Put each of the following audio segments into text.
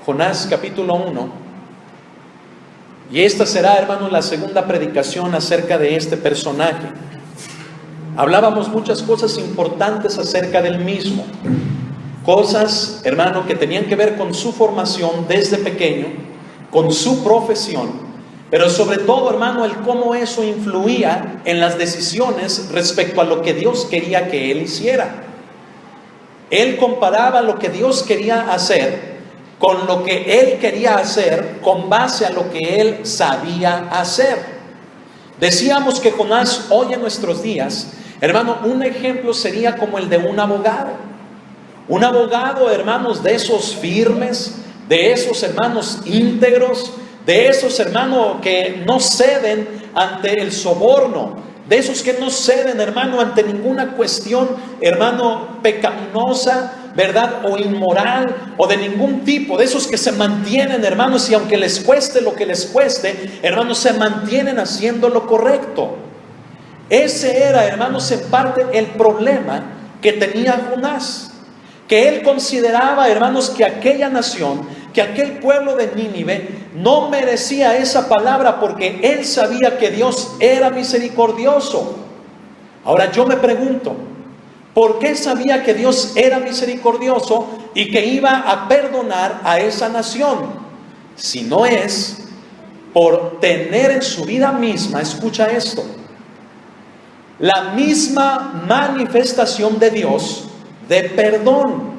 Jonás capítulo 1. Y esta será, hermanos, la segunda predicación acerca de este personaje. Hablábamos muchas cosas importantes acerca del mismo. Cosas, hermano, que tenían que ver con su formación desde pequeño, con su profesión, pero sobre todo, hermano, el cómo eso influía en las decisiones respecto a lo que Dios quería que él hiciera. Él comparaba lo que Dios quería hacer con lo que él quería hacer con base a lo que él sabía hacer. Decíamos que Jonás hoy en nuestros días, hermano, un ejemplo sería como el de un abogado. Un abogado, hermanos, de esos firmes, de esos hermanos íntegros, de esos hermanos que no ceden ante el soborno, de esos que no ceden, hermano, ante ninguna cuestión, hermano, pecaminosa, ¿verdad? O inmoral, o de ningún tipo, de esos que se mantienen, hermanos, y aunque les cueste lo que les cueste, hermanos, se mantienen haciendo lo correcto. Ese era, hermanos, en parte el problema que tenía Jonás, que él consideraba, hermanos, que aquella nación, que aquel pueblo de Nínive no merecía esa palabra porque él sabía que Dios era misericordioso. Ahora yo me pregunto, ¿por qué sabía que Dios era misericordioso y que iba a perdonar a esa nación? Si no es por tener en su vida misma, escucha esto, la misma manifestación de Dios de perdón.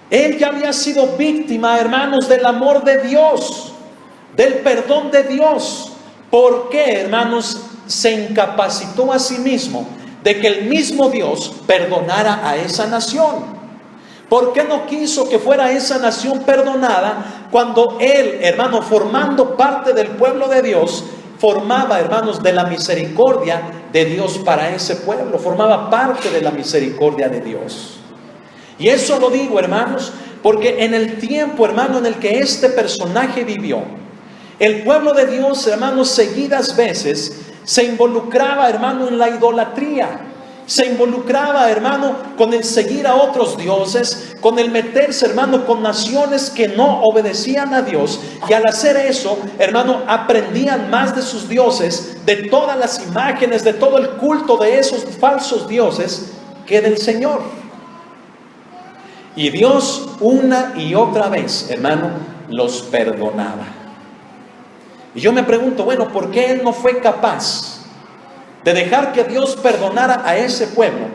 Él ya había sido víctima, hermanos, del amor de Dios, del perdón de Dios. ¿Por qué, hermanos, se incapacitó a sí mismo de que el mismo Dios perdonara a esa nación? ¿Por qué no quiso que fuera esa nación perdonada cuando él, hermano, formando parte del pueblo de Dios, formaba, hermanos, de la misericordia de Dios para ese pueblo? Formaba parte de la misericordia de Dios. Y eso lo digo, hermanos, porque en el tiempo, hermano, en el que este personaje vivió, el pueblo de Dios, hermanos, seguidas veces se involucraba, hermano, en la idolatría. Se involucraba, hermano, con el seguir a otros dioses, con el meterse, hermano, con naciones que no obedecían a Dios. Y al hacer eso, hermano, aprendían más de sus dioses, de todas las imágenes, de todo el culto de esos falsos dioses, que del Señor. Y Dios una y otra vez, hermano, los perdonaba. Y yo me pregunto, bueno, ¿por qué él no fue capaz de dejar que Dios perdonara a ese pueblo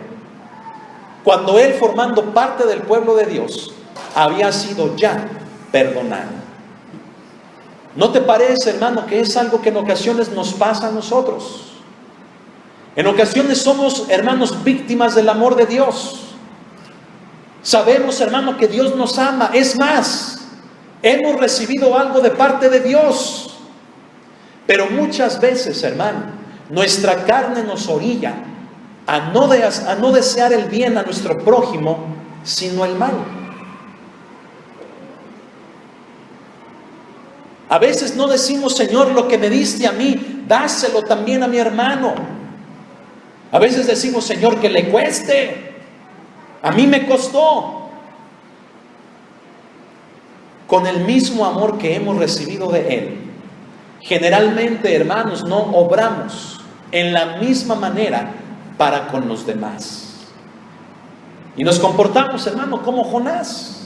cuando él, formando parte del pueblo de Dios, había sido ya perdonado? ¿No te parece, hermano, que es algo que en ocasiones nos pasa a nosotros? En ocasiones somos, hermanos, víctimas del amor de Dios. Sabemos, hermano, que Dios nos ama. Es más, hemos recibido algo de parte de Dios. Pero muchas veces, hermano, nuestra carne nos orilla a no desear el bien a nuestro prójimo, sino el mal. A veces no decimos, Señor, lo que me diste a mí, dáselo también a mi hermano. A veces decimos, Señor, que le cueste. A mí me costó. Con el mismo amor que hemos recibido de Él, generalmente, hermanos, no obramos en la misma manera para con los demás. Y nos comportamos, hermano, como Jonás.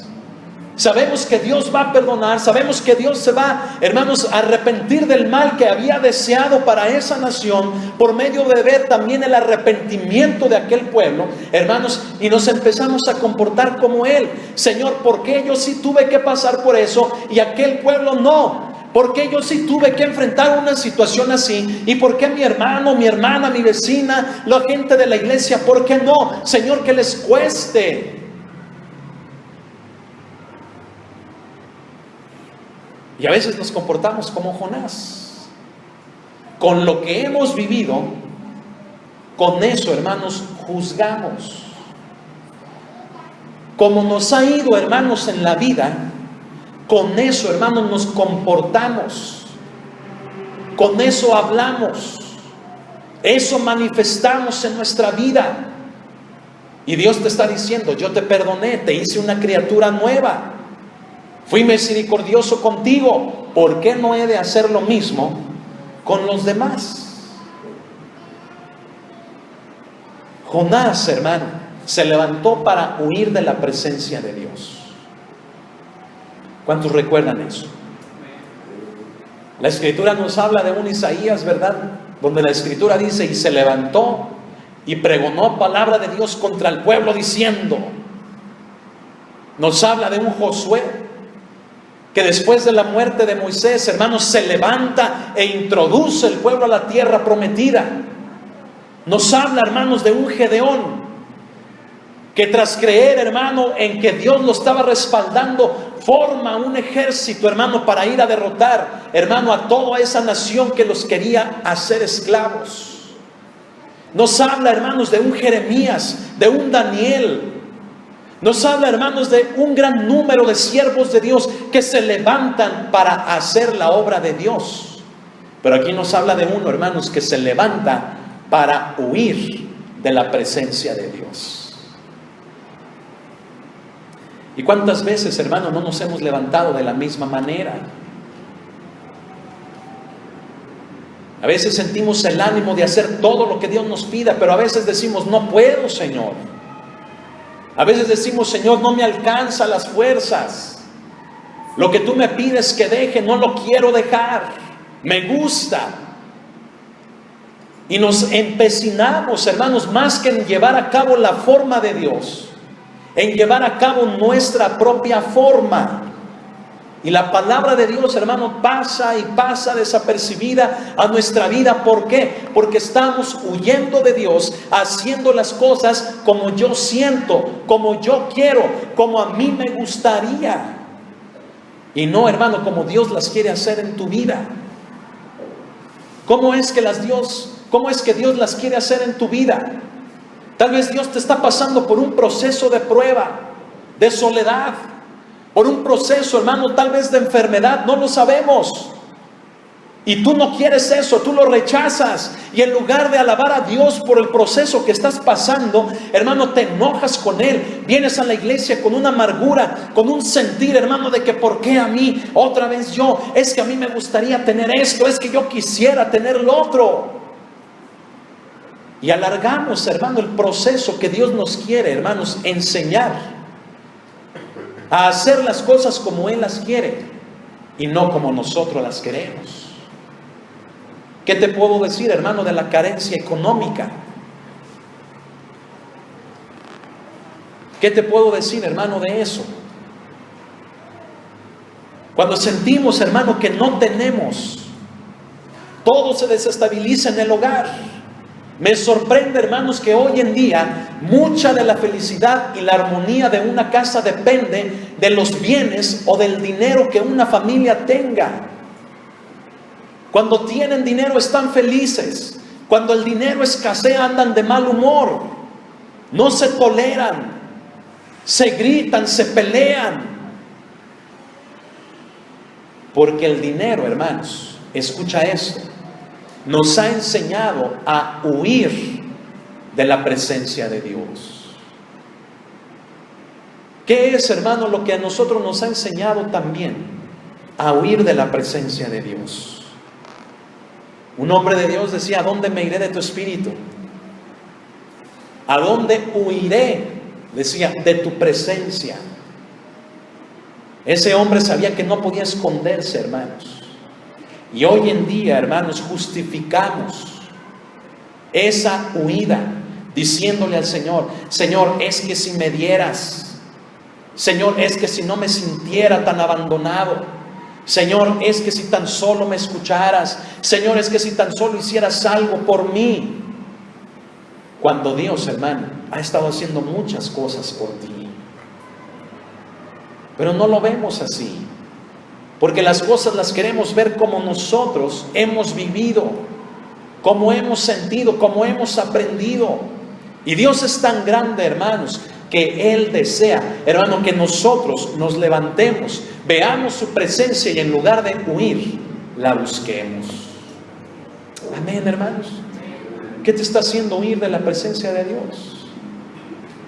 Sabemos que Dios va a perdonar, sabemos que Dios se va, hermanos, a arrepentir del mal que había deseado para esa nación, por medio de ver también el arrepentimiento de aquel pueblo, hermanos, y nos empezamos a comportar como Él. Señor, ¿por qué yo sí tuve que pasar por eso y aquel pueblo no? ¿Por qué yo sí tuve que enfrentar una situación así? ¿Y por qué mi hermano, mi hermana, mi vecina, la gente de la iglesia, por qué no? Señor, que les cueste. Y a veces nos comportamos como Jonás. Con lo que hemos vivido, con eso, hermanos, juzgamos. Como nos ha ido, hermanos, en la vida, con eso, hermanos, nos comportamos. Con eso hablamos. Eso manifestamos en nuestra vida. Y Dios te está diciendo, yo te perdoné, te hice una criatura nueva. Fui misericordioso contigo, ¿por qué no he de hacer lo mismo con los demás? Jonás, hermano, se levantó para huir de la presencia de Dios. ¿Cuántos recuerdan eso? La Escritura nos habla de un Isaías, ¿verdad? Donde la Escritura dice, y se levantó y pregonó palabra de Dios contra el pueblo diciendo. Nos habla de un Josué que después de la muerte de Moisés, hermanos, se levanta e introduce el pueblo a la tierra prometida. Nos habla, hermanos, de un Gedeón que tras creer, hermano, en que Dios lo estaba respaldando, forma un ejército, hermano, para ir a derrotar, hermano, a toda esa nación que los quería hacer esclavos. Nos habla, hermanos, de un Jeremías, de un Daniel. Nos habla, hermanos, de un gran número de siervos de Dios que se levantan para hacer la obra de Dios. Pero aquí nos habla de uno, hermanos, que se levanta para huir de la presencia de Dios. ¿Y cuántas veces, hermano, no nos hemos levantado de la misma manera? A veces sentimos el ánimo de hacer todo lo que Dios nos pida, pero a veces decimos, no puedo, Señor. A veces decimos, Señor, no me alcanza las fuerzas. Lo que tú me pides que deje, no lo quiero dejar. Me gusta. Y nos empecinamos, hermanos, más que en llevar a cabo la forma de Dios, en llevar a cabo nuestra propia forma. Y la palabra de Dios, hermano, pasa y pasa desapercibida a nuestra vida. ¿Por qué? Porque estamos huyendo de Dios, haciendo las cosas como yo siento, como yo quiero, como a mí me gustaría. Y no, hermano, como Dios las quiere hacer en tu vida. ¿Cómo es que Dios las quiere hacer en tu vida? Tal vez Dios te está pasando por un proceso de prueba, de soledad, por un proceso, hermano, tal vez de enfermedad, no lo sabemos. Y tú no quieres eso, tú lo rechazas. Y en lugar de alabar a Dios por el proceso que estás pasando, hermano, te enojas con Él. Vienes a la iglesia con una amargura, con un sentir, hermano, de que ¿por qué a mí? Otra vez yo, es que a mí me gustaría tener esto, es que yo quisiera tener lo otro. Y alargamos, hermano, el proceso que Dios nos quiere, hermanos, enseñar a hacer las cosas como Él las quiere y no como nosotros las queremos. ¿Qué te puedo decir, hermano, de la carencia económica? ¿Qué te puedo decir, hermano, de eso? Cuando sentimos, hermano, que no tenemos, todo se desestabiliza en el hogar. Me sorprende, hermanos, que hoy en día mucha de la felicidad y la armonía de una casa depende de los bienes o del dinero que una familia tenga. Cuando tienen dinero están felices. Cuando el dinero escasea andan de mal humor. No se toleran. Se gritan, se pelean. Porque el dinero, hermanos, escucha esto, nos ha enseñado a huir de la presencia de Dios. ¿Qué es, hermano, lo que a nosotros nos ha enseñado también? A huir de la presencia de Dios. Un hombre de Dios decía, ¿a dónde me iré de tu espíritu? ¿A dónde huiré? Decía, de tu presencia. Ese hombre sabía que no podía esconderse, hermanos. Y hoy en día, hermanos, justificamos esa huida diciéndole al Señor, Señor, es que si me dieras, Señor, es que si no me sintiera tan abandonado, Señor, es que si tan solo me escucharas, Señor, es que si tan solo hicieras algo por mí. Cuando Dios, hermano, ha estado haciendo muchas cosas por ti. Pero no lo vemos así. Porque las cosas las queremos ver como nosotros hemos vivido, como hemos sentido, como hemos aprendido. Y Dios es tan grande, hermanos, que Él desea, hermano, que nosotros nos levantemos, veamos su presencia y en lugar de huir, la busquemos. Amén, hermanos. ¿Qué te está haciendo huir de la presencia de Dios?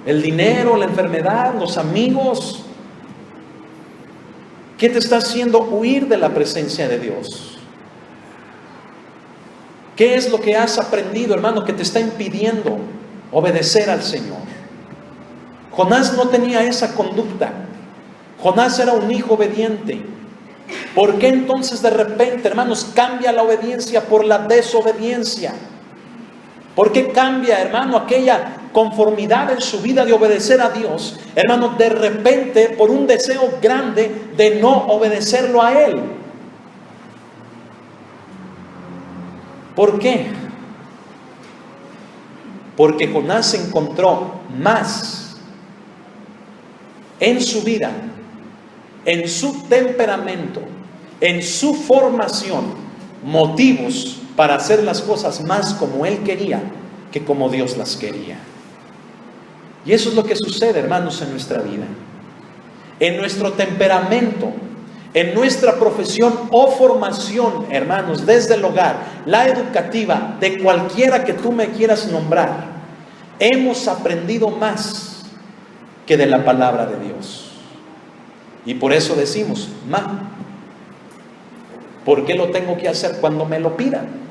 ¿El dinero, la enfermedad, los amigos? ¿Qué te está haciendo huir de la presencia de Dios? ¿Qué es lo que has aprendido, hermano, que te está impidiendo obedecer al Señor? Jonás no tenía esa conducta. Jonás era un hijo obediente. ¿Por qué entonces de repente, hermanos, cambia la obediencia por la desobediencia? ¿Por qué cambia, hermano, aquella conformidad en su vida de obedecer a Dios, hermano, de repente por un deseo grande de no obedecerlo a Él? ¿Por qué? Porque Jonás encontró más en su vida, en su temperamento, en su formación, motivos para hacer las cosas más como él quería que como Dios las quería. Y eso es lo que sucede, hermanos, en nuestra vida, en nuestro temperamento, en nuestra profesión o formación, hermanos, desde el hogar, la educativa, de cualquiera que tú me quieras nombrar. Hemos aprendido más que de la palabra de Dios. Y por eso decimos, ¿por qué lo tengo que hacer cuando me lo pidan?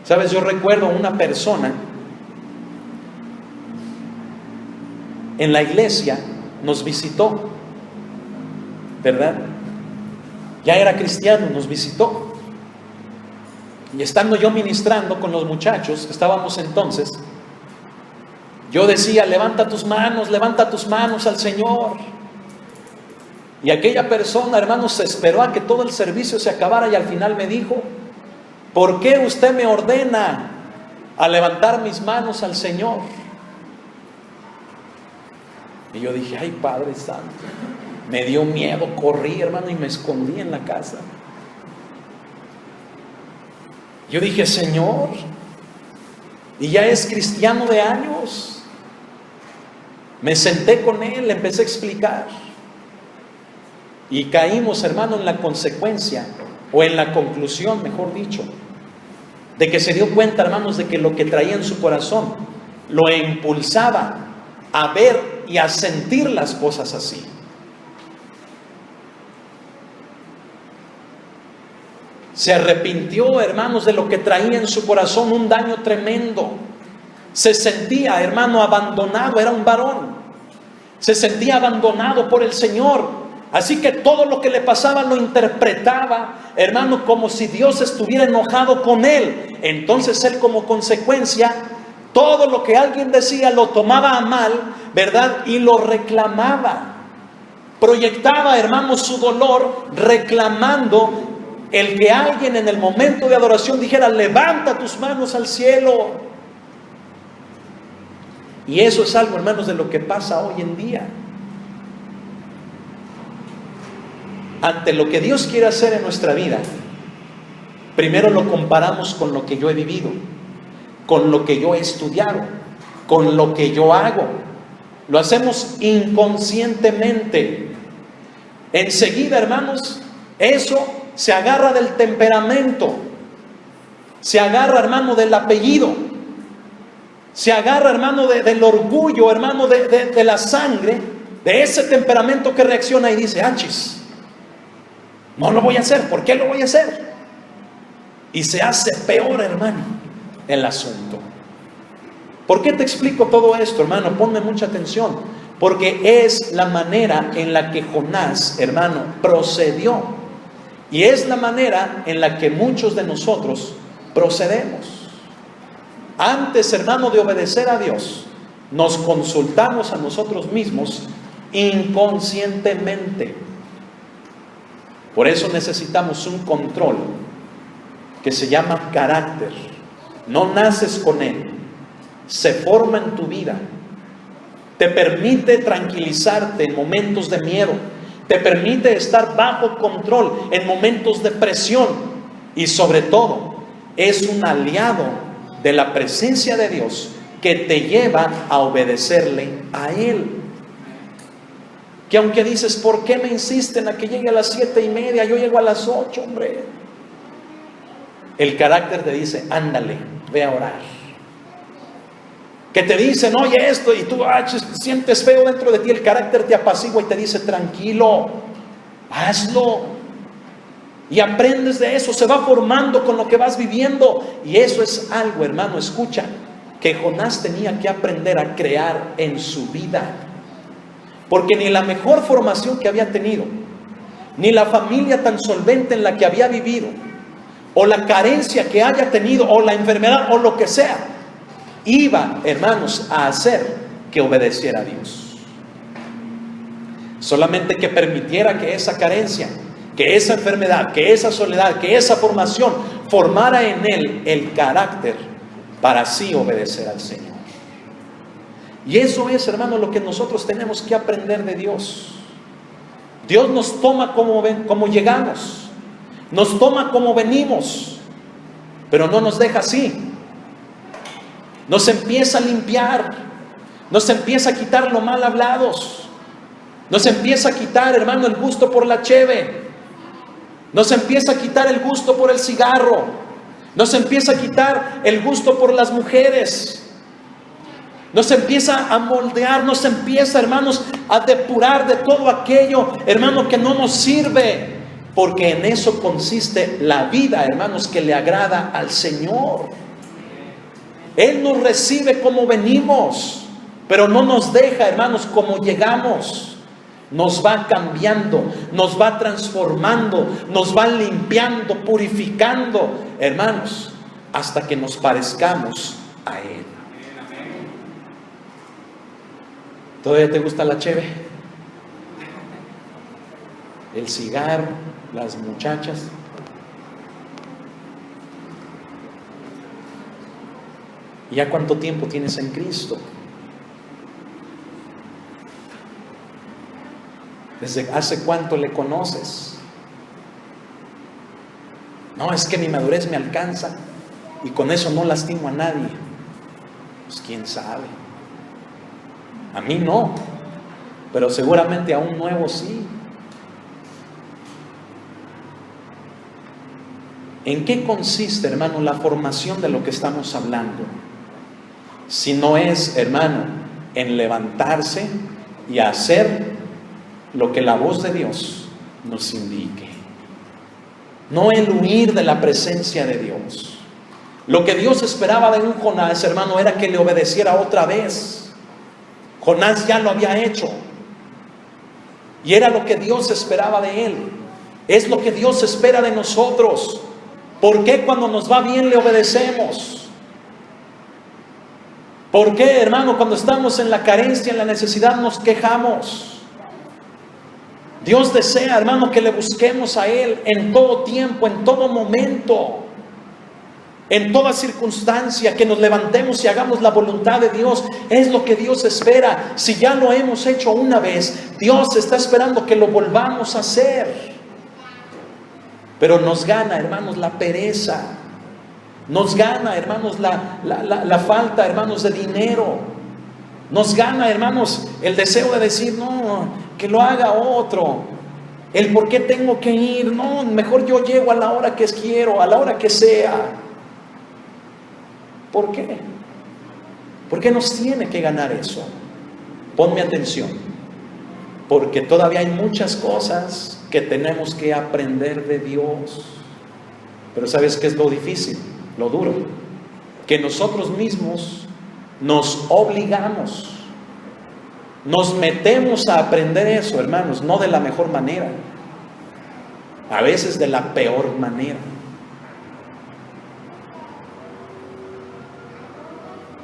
¿Sabes? Yo recuerdo una persona en la iglesia, nos visitó, ¿verdad? Ya era cristiano, nos visitó. Y estando yo ministrando con los muchachos que estábamos entonces, yo decía, levanta tus manos al Señor. Y aquella persona, hermanos, se esperó a que todo el servicio se acabara y al final me dijo, ¿por qué usted me ordena a levantar mis manos al Señor? Y yo dije, ay, Padre Santo. Me dio miedo, corrí, hermano, y me escondí en la casa. Yo dije, Señor, y ya es cristiano de años. Me senté con él, le empecé a explicar. Y caímos, hermano, en la consecuencia, o en la conclusión, mejor dicho, de que se dio cuenta, hermanos, de que lo que traía en su corazón lo impulsaba a ver y a sentir las cosas así. Se arrepintió, hermanos, de lo que traía en su corazón, un daño tremendo. Se sentía, hermano, abandonado, era un varón. Se sentía abandonado por el Señor. Así que todo lo que le pasaba lo interpretaba, hermano, como si Dios estuviera enojado con él. Entonces él, como consecuencia, todo lo que alguien decía lo tomaba a mal, ¿verdad? Y lo reclamaba. Proyectaba, hermano, su dolor reclamando el que alguien en el momento de adoración dijera, levanta tus manos al cielo. Y eso es algo, hermanos, de lo que pasa hoy en día. Ante lo que Dios quiere hacer en nuestra vida, primero lo comparamos con lo que yo he vivido, con lo que yo he estudiado, con lo que yo hago. Lo hacemos inconscientemente. Enseguida, hermanos, eso se agarra del temperamento, se agarra, hermano, del apellido, se agarra, hermano, del orgullo, hermano, de la sangre, de ese temperamento que reacciona y dice, achis, no lo voy a hacer. ¿Por qué lo voy a hacer? Y se hace peor, hermano, el asunto. ¿Por qué te explico todo esto, hermano? Ponme mucha atención. Porque es la manera en la que Jonás, hermano, procedió. Y es la manera en la que muchos de nosotros procedemos. Antes, hermano, de obedecer a Dios, nos consultamos a nosotros mismos inconscientemente. Por eso necesitamos un control que se llama carácter. No naces con él, se forma en tu vida. Te permite tranquilizarte en momentos de miedo. Te permite estar bajo control en momentos de presión. Y sobre todo, es un aliado de la presencia de Dios que te lleva a obedecerle a Él. Que aunque dices, ¿por qué me insisten a que llegue a las 7:30? Yo llego a las 8, hombre. El carácter te dice, ándale, ve a orar. que te dicen, oye esto, y tú sientes feo dentro de ti, el carácter te apacigua y te dice, tranquilo, hazlo. Y aprendes de eso, se va formando con lo que vas viviendo. Y eso es algo, hermano, escucha, que Jonás tenía que aprender a crear en su vida. Porque ni la mejor formación que había tenido, ni la familia tan solvente en la que había vivido, o la carencia que haya tenido, o la enfermedad, o lo que sea, iba, hermanos, a hacer que obedeciera a Dios. Solamente que permitiera que esa carencia, que esa enfermedad, que esa soledad, que esa formación formara en él el carácter para así obedecer al Señor. Y eso es, hermano, lo que nosotros tenemos que aprender de Dios. Dios nos toma como llegamos, nos toma como venimos, pero no nos deja así. Nos empieza a limpiar, nos empieza a quitar lo mal hablados, nos empieza a quitar, hermano, el gusto por la cheve, nos empieza a quitar el gusto por el cigarro, nos empieza a quitar el gusto por las mujeres, nos empieza a moldear, nos empieza, hermanos, a depurar de todo aquello, hermano, que no nos sirve, porque en eso consiste la vida, hermanos, que le agrada al Señor. Él nos recibe como venimos, pero no nos deja, hermanos, como llegamos. Nos va cambiando, nos va transformando, nos va limpiando, purificando, hermanos, hasta que nos parezcamos a Él. ¿Todavía te gusta la cheve? El cigarro, las muchachas. ¿Ya cuánto tiempo tienes en Cristo? ¿Desde hace cuánto le conoces? No, es que mi madurez me alcanza y con eso no lastimo a nadie. Pues quién sabe. A mí no, pero seguramente a un nuevo sí. ¿En qué consiste, hermano, la formación de lo que estamos hablando? Si no es, hermano, en levantarse y hacer lo que la voz de Dios nos indique. No el huir de la presencia de Dios. Lo que Dios esperaba de un Jonás, hermano, era que le obedeciera otra vez. Jonás ya lo había hecho. Y era lo que Dios esperaba de él. Es lo que Dios espera de nosotros. ¿Por qué cuando nos va bien le obedecemos? ¿Por qué, hermano, cuando estamos en la carencia, en la necesidad, nos quejamos? Dios desea, hermano, que le busquemos a Él en todo tiempo, en todo momento, en toda circunstancia, que nos levantemos y hagamos la voluntad de Dios. Es lo que Dios espera. Si ya lo hemos hecho una vez, Dios está esperando que lo volvamos a hacer. Pero nos gana, hermanos, la pereza. Nos gana, hermanos, la falta, hermanos, de dinero. Nos gana, hermanos, el deseo de decir, no, que lo haga otro. El por qué tengo que ir. No, mejor yo llego a la hora que quiero, a la hora que sea. ¿Por qué? ¿Por qué nos tiene que ganar eso? Ponme atención. Porque todavía hay muchas cosas que tenemos que aprender de Dios. Pero ¿sabes qué es lo difícil? Lo duro. Que nosotros mismos nos obligamos. Nos metemos a aprender eso, hermanos, no de la mejor manera. A veces de la peor manera.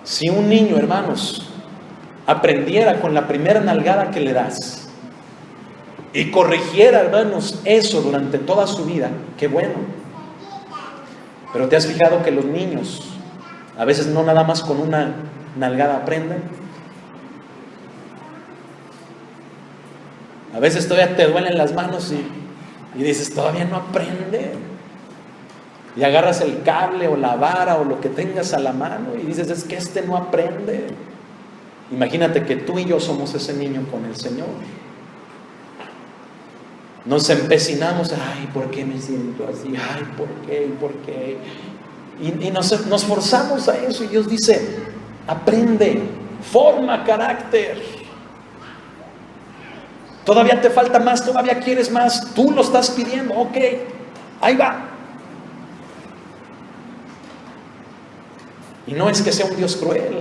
Si un niño, hermanos, aprendiera con la primera nalgada que le das y corrigiera, hermanos, eso durante toda su vida, qué bueno. Pero ¿te has fijado que los niños a veces no nada más con una nalgada aprenden? A veces todavía te duelen las manos y dices, todavía no aprende. Y agarras el cable o la vara o lo que tengas a la mano y dices, es que este no aprende. Imagínate que tú y yo somos ese niño con el Señor. Nos empecinamos, ay, ¿por qué me siento así? Ay, ¿por qué? ¿Por qué? Y nos forzamos a eso. Y Dios dice, Aprende, forma carácter. Todavía te falta más, todavía quieres más, tú lo estás pidiendo, ok, ahí va. Y no es que sea un Dios cruel,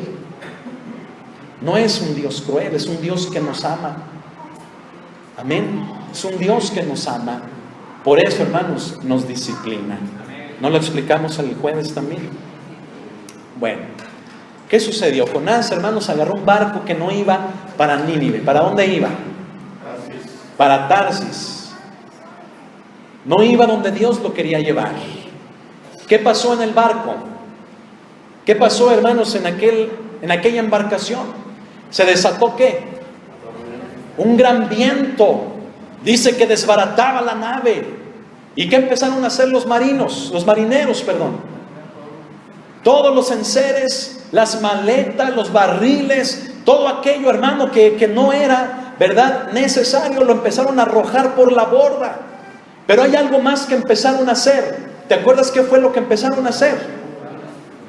no es un Dios cruel, es un Dios que nos ama. Amén, es un Dios que nos ama. Por eso, hermanos, nos disciplina. ¿No lo explicamos el jueves también? Bueno, ¿qué sucedió? Jonás, hermanos, agarró un barco que no iba para Nínive. ¿Para dónde iba? Para Tarsis. No iba donde Dios lo quería llevar. ¿Qué pasó en el barco? ¿Qué pasó, hermanos, en aquella embarcación? ¿Se desató qué? Un gran viento. Dice que desbarataba la nave. ¿Y qué empezaron a hacer los marineros, Todos los enseres, las maletas, los barriles, todo aquello, hermano, que no era, ¿verdad?, necesario, lo empezaron a arrojar por la borda. Pero hay algo más que empezaron a hacer. ¿Te acuerdas qué fue lo que empezaron a hacer?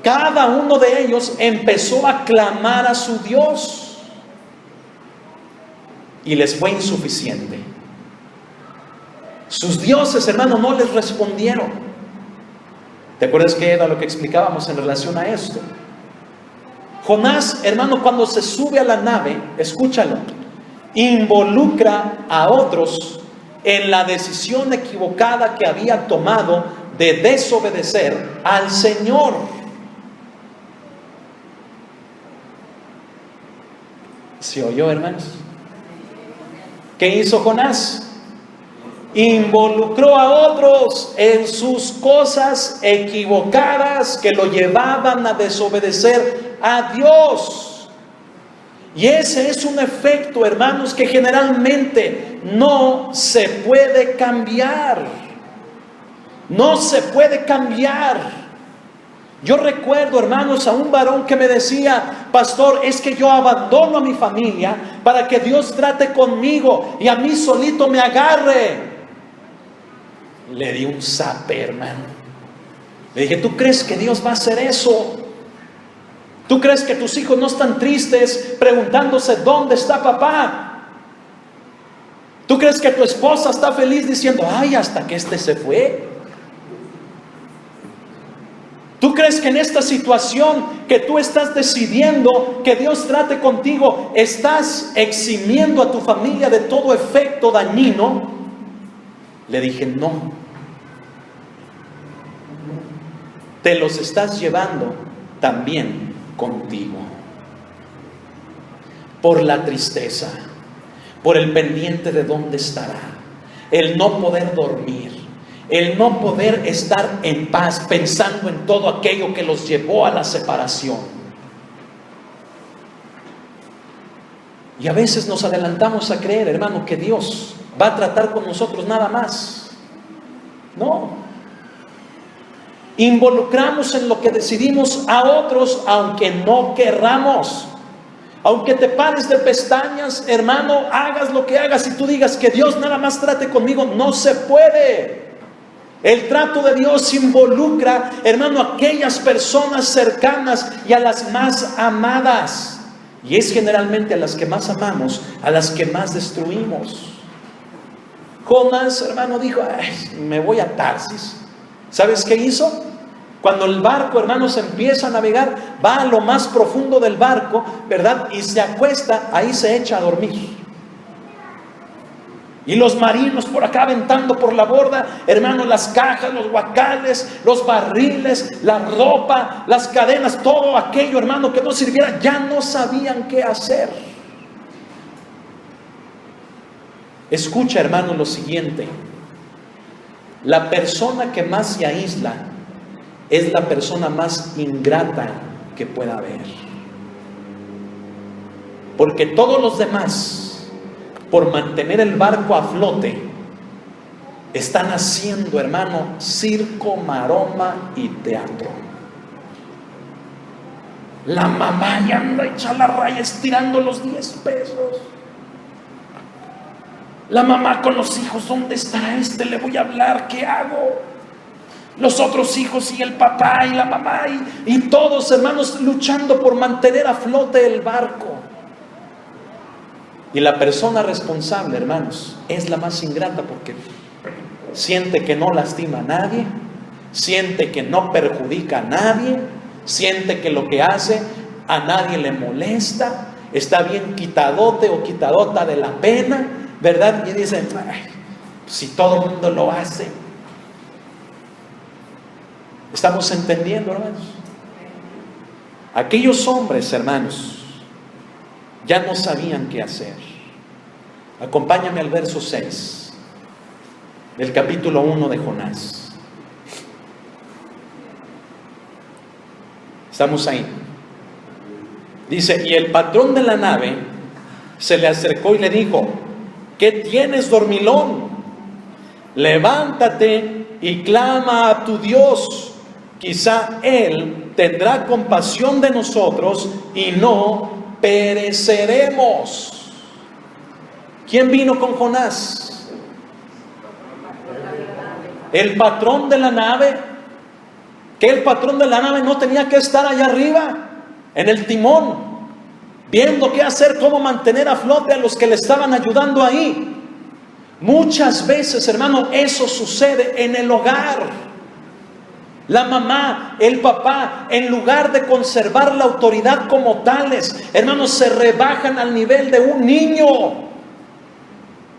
Cada uno de ellos empezó a clamar a su Dios. Y les fue insuficiente. Sus dioses, hermano, no les respondieron. ¿Te acuerdas qué era lo que explicábamos en relación a esto? Jonás, hermano, cuando se sube a la nave, escúchalo, involucra a otros en la decisión equivocada que había tomado de desobedecer al Señor. ¿Se oyó, hermanos? ¿Qué hizo Jonás? Involucró a otros en sus cosas equivocadas que lo llevaban a desobedecer a Dios. Y ese es un efecto, hermanos, que generalmente no se puede cambiar. No se puede cambiar. Yo recuerdo, hermanos, a un varón que me decía: pastor, es que yo abandono a mi familia para que Dios trate conmigo y a mí solito me agarre. Le di un zape, hermano. Le dije: ¿tú crees que Dios va a hacer eso? ¿Tú crees que tus hijos no están tristes preguntándose dónde está papá? ¿Tú crees que tu esposa está feliz diciendo: ay, hasta que este se fue? ¿Tú crees que en esta situación que tú estás decidiendo que Dios trate contigo, estás eximiendo a tu familia de todo efecto dañino? Le dije: no. Te los estás llevando también contigo. Por la tristeza, por el pendiente de dónde estará, el no poder dormir, el no poder estar en paz pensando en todo aquello que los llevó a la separación. Y a veces nos adelantamos a creer, hermano, que Dios va a tratar con nosotros nada más. No. Involucramos en lo que decidimos a otros aunque no querramos. Aunque te pares de pestañas, hermano, hagas lo que hagas y tú digas que Dios nada más trate conmigo, no se puede. El trato de Dios involucra, hermano, a aquellas personas cercanas y a las más amadas. Y es generalmente a las que más amamos, a las que más destruimos. Jonás, hermano, dijo: ay, me voy a Tarsis. ¿Sabes qué hizo? Cuando el barco, hermanos, empieza a navegar, va a lo más profundo del barco, ¿verdad? Y se acuesta, ahí se echa a dormir. Y los marinos por acá aventando por la borda, hermanos, las cajas, los guacales, los barriles, la ropa, las cadenas, todo aquello, hermano, que no sirviera, ya no sabían qué hacer. Escucha, hermano, lo siguiente. La persona que más se aísla es la persona más ingrata que pueda haber. Porque todos los demás, por mantener el barco a flote, están haciendo, hermano, circo, maroma y teatro. La mamá ya anda hecha la raya estirando los 10 pesos. La mamá con los hijos: ¿dónde estará este? Le voy a hablar, ¿qué hago? Los otros hijos y el papá y la mamá y todos, hermanos, luchando por mantener a flote el barco. Y la persona responsable, hermanos, es la más ingrata porque siente que no lastima a nadie, siente que no perjudica a nadie, siente que lo que hace a nadie le molesta, está bien quitadote o quitadota de la pena, ¿verdad? Y dicen, si todo el mundo lo hace. ¿Estamos entendiendo, hermanos? Aquellos hombres, hermanos, ya no sabían qué hacer. Acompáñame al verso 6 del capítulo 1 de Jonás. Estamos ahí. Dice, y el patrón de la nave se le acercó y le dijo, ¿qué tienes, dormilón? Levántate y clama a tu Dios. Quizá Él tendrá compasión de nosotros y no pereceremos. ¿Quién vino con Jonás? El patrón de la nave. Que el patrón de la nave no tenía que estar allá arriba, en el timón, viendo qué hacer, cómo mantener a flote a los que le estaban ayudando ahí. Muchas veces, hermano, eso sucede en el hogar. La mamá, el papá, en lugar de conservar la autoridad como tales, hermanos, se rebajan al nivel de un niño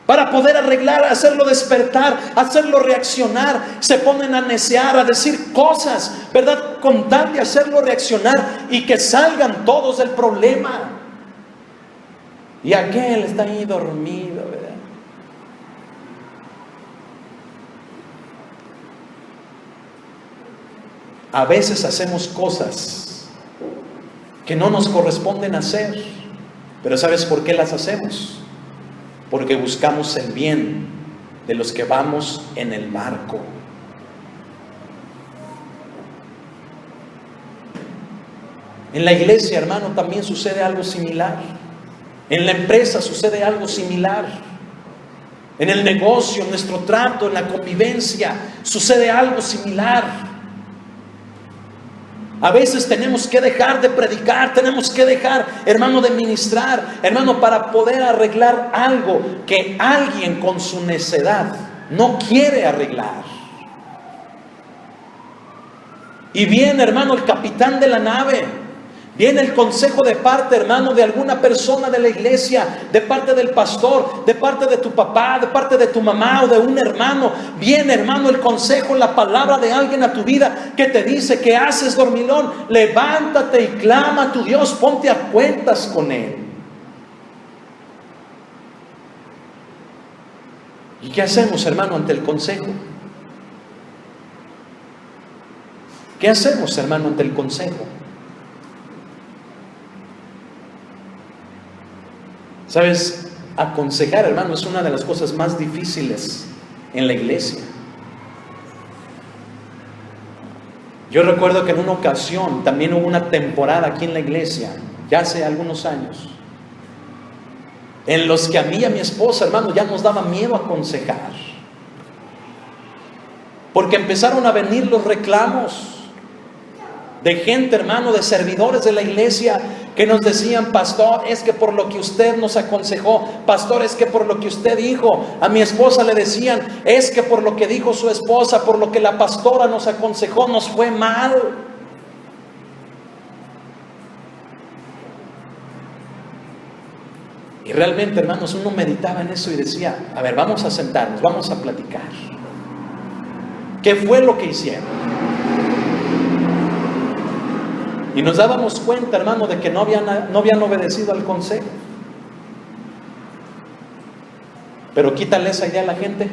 para poder arreglar, hacerlo despertar, hacerlo reaccionar. Se ponen a neciar, a decir cosas, ¿verdad? Con tal de hacerlo reaccionar y que salgan todos del problema. Y aquel está ahí dormido, ¿verdad? A veces hacemos cosas que no nos corresponden hacer, pero ¿sabes por qué las hacemos? Porque buscamos el bien de los que vamos en el barco. En la iglesia, hermano, también sucede algo similar. En la empresa sucede algo similar. En el negocio, en nuestro trato, en la convivencia, sucede algo similar. A veces tenemos que dejar de predicar, tenemos que dejar, hermano, de ministrar, hermano, para poder arreglar algo que alguien con su necedad no quiere arreglar. Y viene, hermano, el capitán de la nave, viene el consejo de parte, hermano, de alguna persona de la iglesia, de parte del pastor, de parte de tu papá, de parte de tu mamá o de un hermano. Viene, hermano, el consejo, la palabra de alguien a tu vida que te dice, ¿qué haces, dormilón? Levántate y clama a tu Dios, ponte a cuentas con Él. ¿Y qué hacemos, hermano, ante el consejo? ¿Qué hacemos, hermano, ante el consejo? ¿Sabes? Aconsejar, hermano, es una de las cosas más difíciles en la iglesia. Yo recuerdo que en una ocasión también hubo una temporada aquí en la iglesia, ya hace algunos años, en los que a mí y a mi esposa, hermano, ya nos daba miedo aconsejar. Porque empezaron a venir los reclamos de gente, hermano, de servidores de la iglesia que nos decían, pastor, es que por lo que usted nos aconsejó, pastor, es que por lo que usted dijo. A mi esposa le decían, es que por lo que dijo su esposa, por lo que la pastora nos aconsejó, nos fue mal. Y realmente, hermanos, uno meditaba en eso y decía, a ver, vamos a sentarnos, vamos a platicar. ¿Qué fue lo que hicieron? Y nos dábamos cuenta, hermano, de que no habían obedecido al consejo. Pero quítale esa idea a la gente.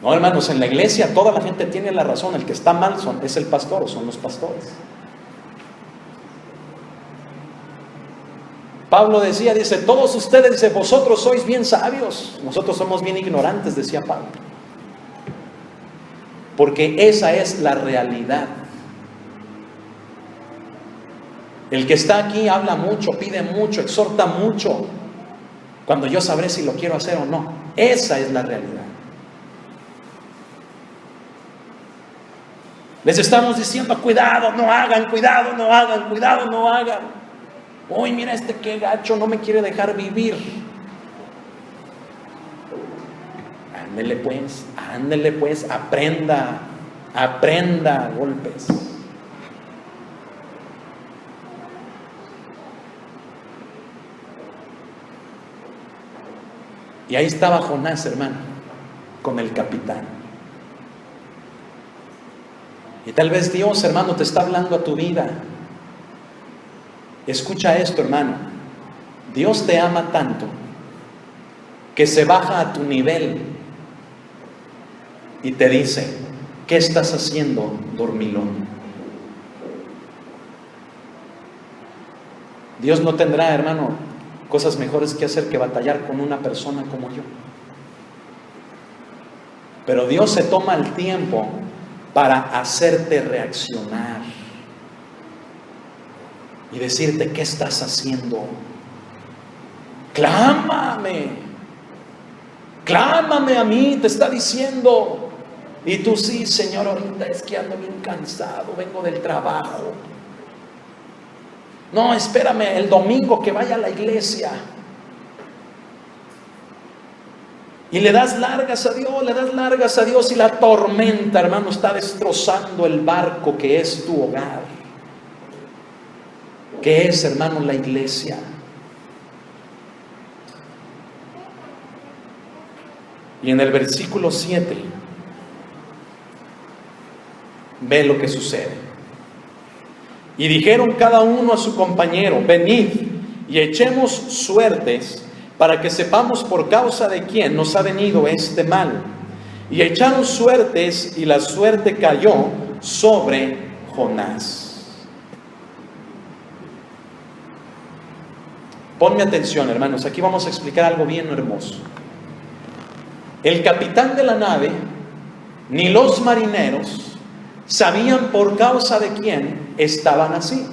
No, hermanos, en la iglesia toda la gente tiene la razón. El que está mal es el pastor o son los pastores. Pablo dice, todos ustedes, dice, vosotros sois bien sabios. Nosotros somos bien ignorantes, decía Pablo. Porque esa es la realidad. El que está aquí habla mucho, pide mucho, exhorta mucho, cuando yo sabré si lo quiero hacer o no. Esa es la realidad. Les estamos diciendo: cuidado, no hagan, cuidado, no hagan, cuidado, no hagan. Uy, mira qué gacho, no me quiere dejar vivir. Ándele pues, aprenda a golpes. Y ahí estaba Jonás, hermano, con el capitán. Y tal vez Dios, hermano, te está hablando a tu vida. Escucha esto, hermano. Dios te ama tanto que se baja a tu nivel y te dice: ¿qué estás haciendo, dormilón? Dios no tendrá, hermano, cosas mejores que hacer que batallar con una persona como yo. Pero Dios se toma el tiempo para hacerte reaccionar y decirte: ¿qué estás haciendo? Clámame a mí, te está diciendo. Y tú: sí, Señor, ahorita es que ando bien cansado, vengo del trabajo. No, espérame el domingo que vaya a la iglesia. Y le das largas a Dios, y la tormenta, hermano, está destrozando el barco que es tu hogar, que es, hermano, la iglesia. Y en el versículo 7 ve lo que sucede. Y dijeron cada uno a su compañero: venid y echemos suertes, para que sepamos por causa de quién nos ha venido este mal. Y echaron suertes, y la suerte cayó sobre Jonás. Ponme atención, hermanos, aquí vamos a explicar algo bien hermoso. El capitán de la nave, ni los marineros, sabían por causa de quién estaban así,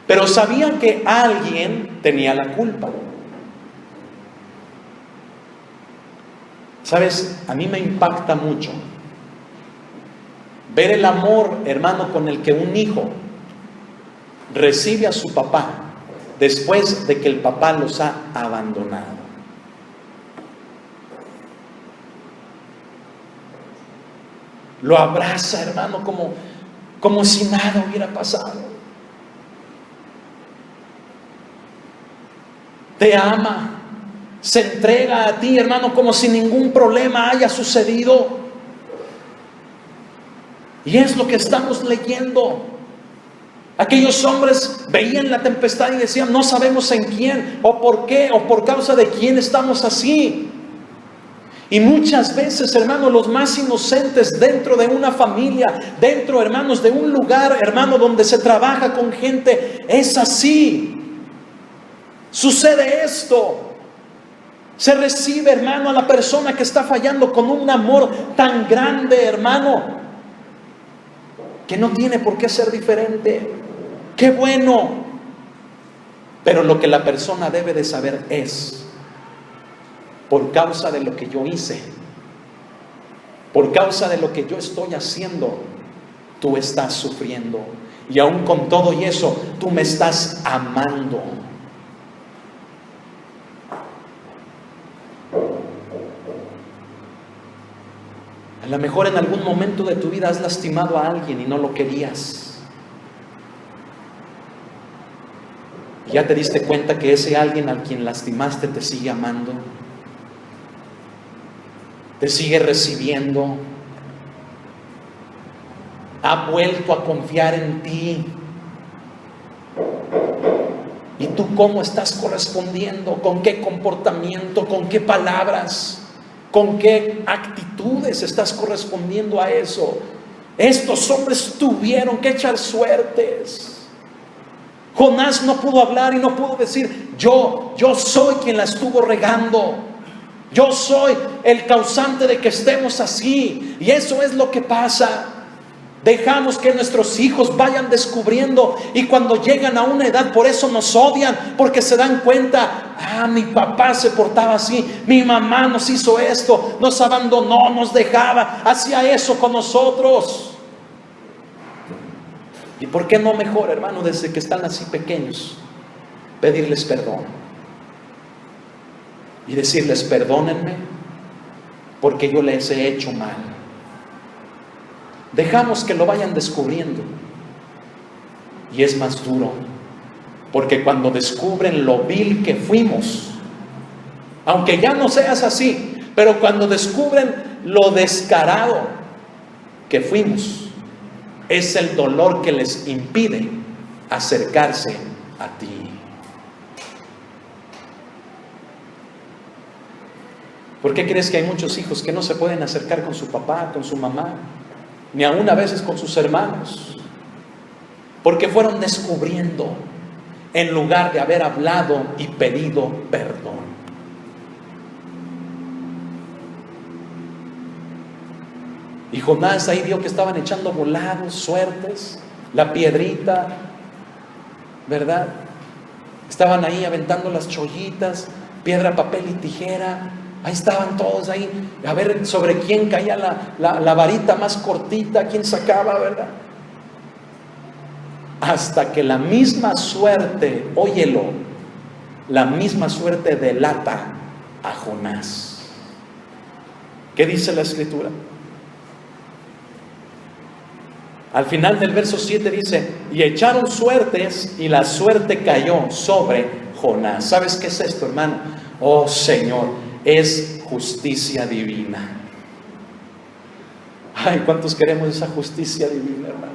pero sabían que alguien tenía la culpa. ¿Sabes? A mí me impacta mucho ver el amor, hermano, con el que un hijo recibe a su papá después de que el papá los ha abandonado. Lo abraza, hermano, como si nada hubiera pasado. Te ama. Se entrega a ti, hermano, como si ningún problema haya sucedido. Y es lo que estamos leyendo. Aquellos hombres veían la tempestad y decían: no sabemos en quién, o por qué, o por causa de quién estamos así. Y muchas veces, hermanos, los más inocentes dentro de una familia, dentro, hermanos, de un lugar, hermano, donde se trabaja con gente, es así. Sucede esto. Se recibe, hermano, a la persona que está fallando con un amor tan grande, hermano, que no tiene por qué ser diferente. ¡Qué bueno! Pero lo que la persona debe de saber es: por causa de lo que yo hice, por causa de lo que yo estoy haciendo, tú estás sufriendo. Y aún con todo y eso, tú me estás amando. A lo mejor en algún momento de tu vida has lastimado a alguien y no lo querías. Y ya te diste cuenta que ese alguien al quien lastimaste te sigue amando, te sigue recibiendo, ha vuelto a confiar en ti. ¿Y tú cómo estás correspondiendo? ¿Con qué comportamiento? ¿Con qué palabras? ¿Con qué actitudes estás correspondiendo a eso? Estos hombres tuvieron que echar suertes. Jonás no pudo hablar y no pudo decir: yo soy quien la estuvo regando. Yo soy el causante de que estemos así. Y eso es lo que pasa. Dejamos que nuestros hijos vayan descubriendo, y cuando llegan a una edad, por eso nos odian, porque se dan cuenta: mi papá se portaba así, mi mamá nos hizo esto, nos abandonó, nos dejaba, hacía eso con nosotros. ¿Y por qué no mejor, hermano, desde que están así pequeños, pedirles perdón? Y decirles, perdónenme, porque yo les he hecho mal. Dejamos que lo vayan descubriendo. Y es más duro, porque cuando descubren lo vil que fuimos, aunque ya no seas así, pero cuando descubren lo descarado que fuimos, es el dolor que les impide acercarse a ti. ¿Por qué crees que hay muchos hijos que no se pueden acercar con su papá, con su mamá, ni aún a veces con sus hermanos? Porque fueron descubriendo en lugar de haber hablado y pedido perdón. Y Jonás ahí vio que estaban echando volados, suertes, la piedrita, ¿verdad? Estaban ahí aventando las chollitas, piedra, papel y tijera. Ahí estaban todos ahí, a ver sobre quién caía la varita más cortita, quién sacaba, ¿verdad? Hasta que la misma suerte, óyelo, la misma suerte delata a Jonás. ¿Qué dice la Escritura? Al final del verso 7 dice, y echaron suertes y la suerte cayó sobre Jonás. ¿Sabes qué es esto, hermano? Oh Señor, es justicia divina. Ay, ¿cuántos queremos esa justicia divina, hermanos?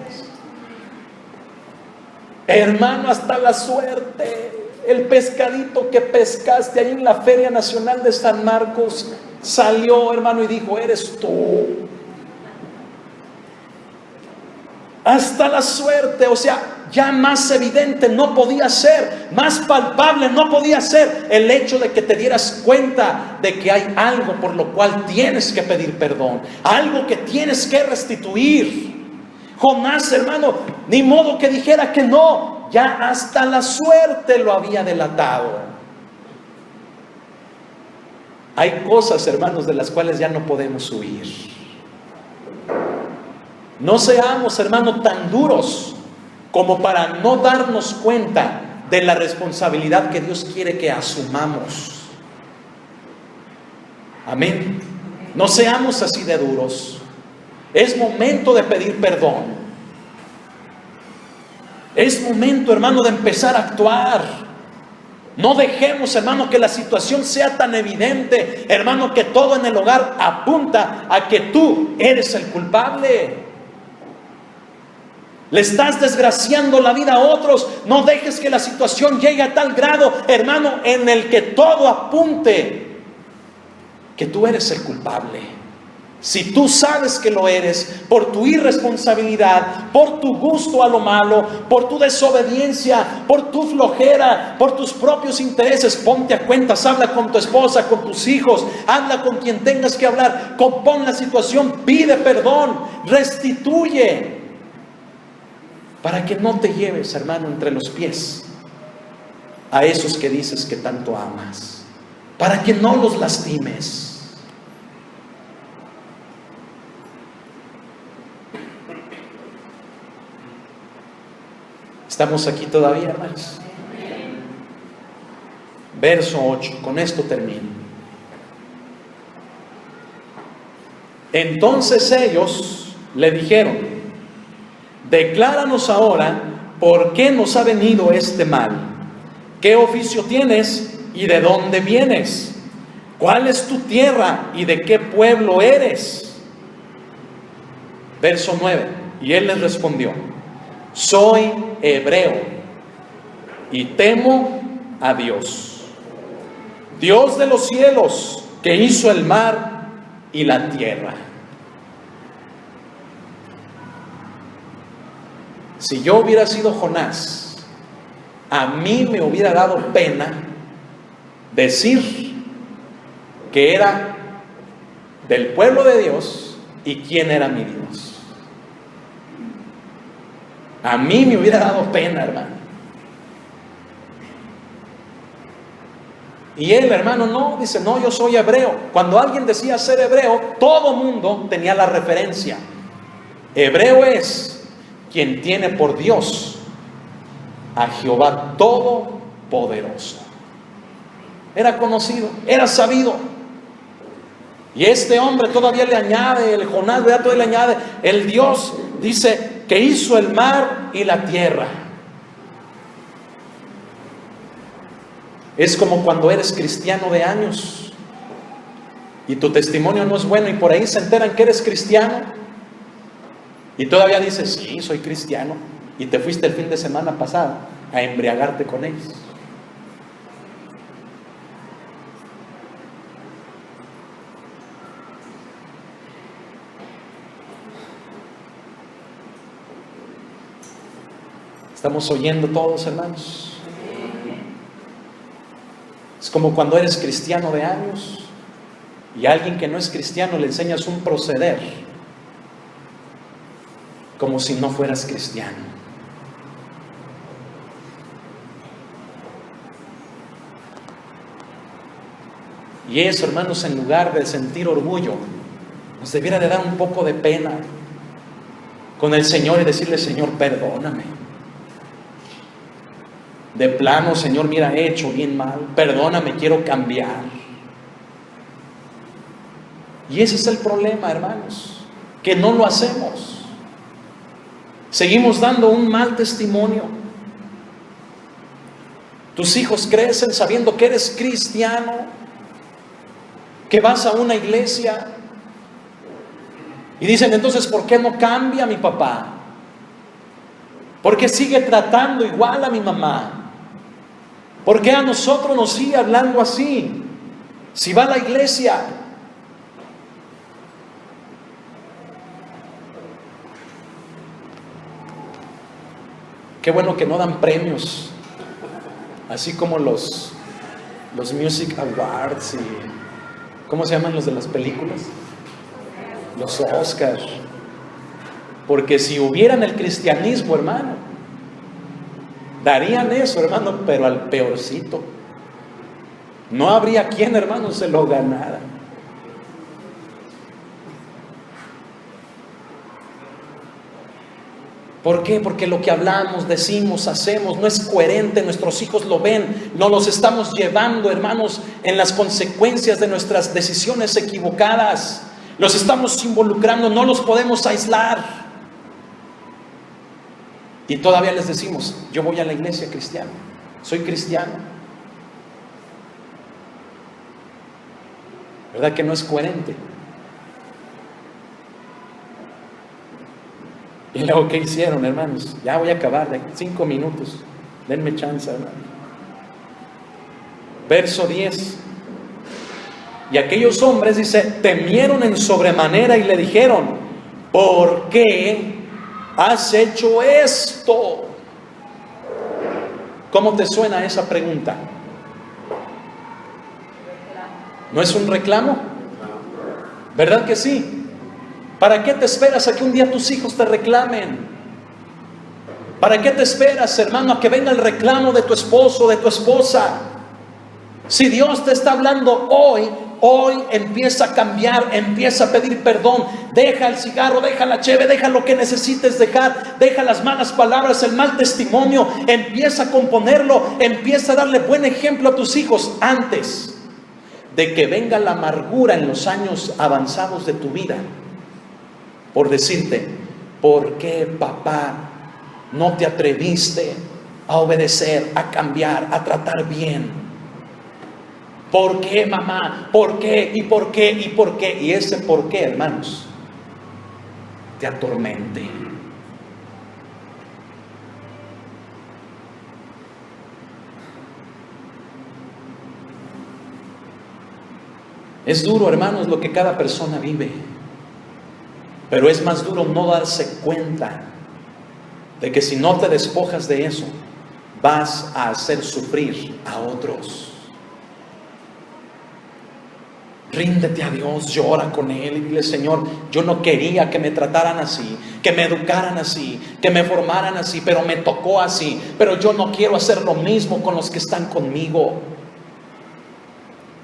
Hermano, hasta la suerte, el pescadito que pescaste ahí en la Feria Nacional de San Marcos, salió, hermano, y dijo, eres tú. Hasta la suerte, o sea, ya más evidente no podía ser, más palpable no podía ser el hecho de que te dieras cuenta de que hay algo por lo cual tienes que pedir perdón, algo que tienes que restituir. Jonás, hermano, ni modo que dijera que no, ya hasta la suerte lo había delatado. Hay cosas, hermanos, de las cuales ya no podemos huir. No seamos, hermano, tan duros como para no darnos cuenta de la responsabilidad que Dios quiere que asumamos. Amén. No seamos así de duros. Es momento de pedir perdón. Es momento, hermano, de empezar a actuar. No dejemos, hermano, que la situación sea tan evidente, hermano, que todo en el hogar apunta a que tú eres el culpable. Le estás desgraciando la vida a otros. No dejes que la situación llegue a tal grado, hermano, en el que todo apunte que tú eres el culpable. Si tú sabes que lo eres, por tu irresponsabilidad, por tu gusto a lo malo, por tu desobediencia, por tu flojera, por tus propios intereses, ponte a cuentas, habla con tu esposa, con tus hijos, habla con quien tengas que hablar, compón la situación, pide perdón, restituye. Para que no te lleves, hermano, entre los pies a esos que dices que tanto amas. Para que no los lastimes. ¿Estamos aquí todavía, hermanos? Verso 8, con esto termino. Entonces ellos le dijeron, decláranos ahora por qué nos ha venido este mal. ¿Qué oficio tienes y de dónde vienes? ¿Cuál es tu tierra y de qué pueblo eres? Verso 9. Y él les respondió, soy hebreo y temo a Dios, Dios de los cielos, que hizo el mar y la tierra. Si yo hubiera sido Jonás, a mí me hubiera dado pena decir que era del pueblo de Dios y quién era mi Dios. A mí me hubiera dado pena, hermano. Y él, hermano, no, dice, no, yo soy hebreo. Cuando alguien decía ser hebreo, todo mundo tenía la referencia. Hebreo es quien tiene por Dios a Jehová Todopoderoso. Era conocido, era sabido. Y este hombre todavía le añade, el Jonás, ¿verdad? Todavía le añade, el Dios dice que hizo el mar y la tierra. Es como cuando eres cristiano de años y tu testimonio no es bueno y por ahí se enteran que eres cristiano y todavía dices, sí, soy cristiano, y te fuiste el fin de semana pasado a embriagarte con ellos. Estamos oyendo todos, hermanos. Es como cuando eres cristiano de años y a alguien que no es cristiano le enseñas un proceder como si no fueras cristiano. Y eso, hermanos, en lugar de sentir orgullo, nos debiera de dar un poco de pena con el Señor y decirle, Señor, perdóname. De plano, Señor, mira, he hecho bien mal, perdóname, quiero cambiar. Y ese es el problema, hermanos, que no lo hacemos. Seguimos dando un mal testimonio. Tus hijos crecen sabiendo que eres cristiano, que vas a una iglesia, y dicen, entonces, ¿por qué no cambia mi papá? ¿Por qué sigue tratando igual a mi mamá? ¿Por qué a nosotros nos sigue hablando así? Si va a la iglesia. Qué bueno que no dan premios, así como los Music Awards y ¿cómo se llaman los de las películas? Los Oscars. Porque si hubieran el cristianismo, hermano, darían eso, hermano, pero al peorcito. No habría quien, hermano, se lo ganara. ¿Por qué? Porque lo que hablamos, decimos, hacemos no es coherente. Nuestros hijos lo ven. No los estamos llevando, hermanos, en las consecuencias de nuestras decisiones equivocadas. Los estamos involucrando, no los podemos aislar. Y todavía les decimos, yo voy a la iglesia cristiana, soy cristiano. ¿Verdad que no es coherente? Y luego, ¿qué hicieron, hermanos? Ya voy a acabar, 5 minutos, denme chance, hermano. Verso 10. Y aquellos hombres, dice, temieron en sobremanera y le dijeron, ¿por qué has hecho esto? ¿Cómo te suena esa pregunta? ¿No es un reclamo? ¿Verdad que sí? ¿Para qué te esperas a que un día tus hijos te reclamen? ¿Para qué te esperas, hermano, a que venga el reclamo de tu esposo, de tu esposa? Si Dios te está hablando hoy empieza a cambiar, empieza a pedir perdón. Deja el cigarro, deja la cheve, deja lo que necesites dejar, deja las malas palabras, el mal testimonio, empieza a componerlo, empieza a darle buen ejemplo a tus hijos antes de que venga la amargura en los años avanzados de tu vida por decirte, ¿por qué, papá, no te atreviste a obedecer, a cambiar, a tratar bien? ¿Por qué, mamá? ¿Por qué? ¿Y por qué? ¿Y por qué? Y ese por qué, hermanos, te atormente. Es duro, hermanos, lo que cada persona vive. Pero es más duro no darse cuenta de que si no te despojas de eso, vas a hacer sufrir a otros. Ríndete a Dios, llora con Él y dile, Señor, yo no quería que me trataran así, que me educaran así, que me formaran así, pero me tocó así. Pero yo no quiero hacer lo mismo con los que están conmigo.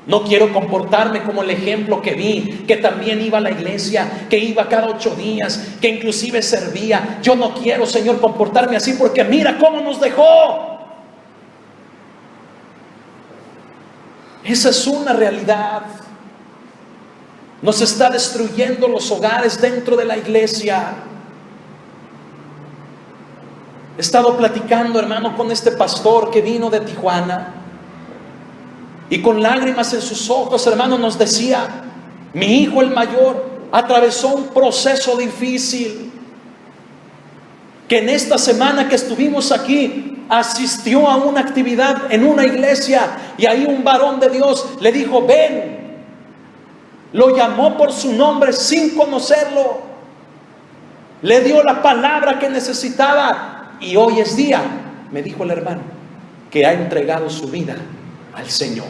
No quiero comportarme como el ejemplo que vi, que también iba a la iglesia, que iba cada 8 días, que inclusive servía. Yo no quiero, Señor, comportarme así porque mira cómo nos dejó. Esa es una realidad. Nos está destruyendo los hogares dentro de la iglesia. He estado platicando, hermano, con este pastor que vino de Tijuana. Y con lágrimas en sus ojos, hermano, nos decía: mi hijo el mayor atravesó un proceso difícil, que en esta semana que estuvimos aquí, asistió a una actividad en una iglesia, y ahí un varón de Dios le dijo: ven. Lo llamó por su nombre sin conocerlo, le dio la palabra que necesitaba, y hoy es día, me dijo el hermano, que ha entregado su vida al Señor.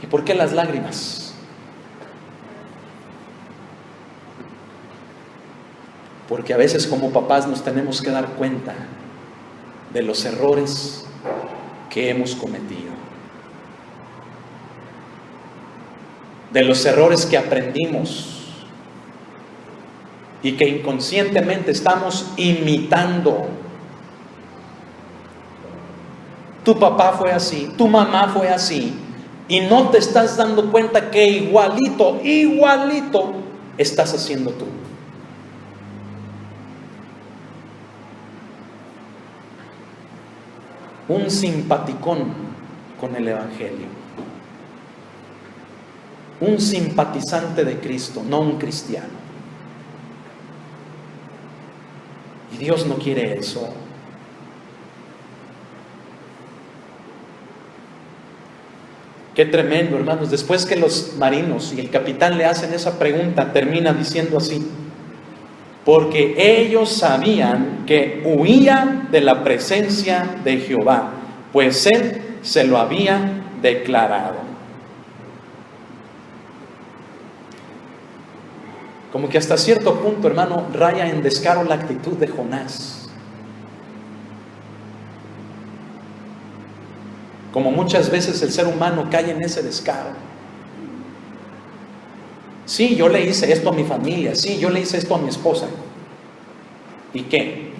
¿Y por qué las lágrimas? Porque a veces como papás nos tenemos que dar cuenta de los errores que hemos cometido, de los errores que aprendimos y que inconscientemente estamos imitando. Tu papá fue así, tu mamá fue así, y no te estás dando cuenta que igualito estás haciendo tú. Un simpaticón con el Evangelio, un simpatizante de Cristo, no un cristiano. Y Dios no quiere eso. Qué tremendo, hermanos. Después que los marinos y el capitán le hacen esa pregunta, termina diciendo así: porque ellos sabían que huía de la presencia de Jehová, pues él se lo había declarado. Como que hasta cierto punto, hermano, raya en descaro la actitud de Jonás. Como muchas veces el ser humano cae en ese descaro. Sí, yo le hice esto a mi familia. Sí, yo le hice esto a mi esposa. ¿Y qué?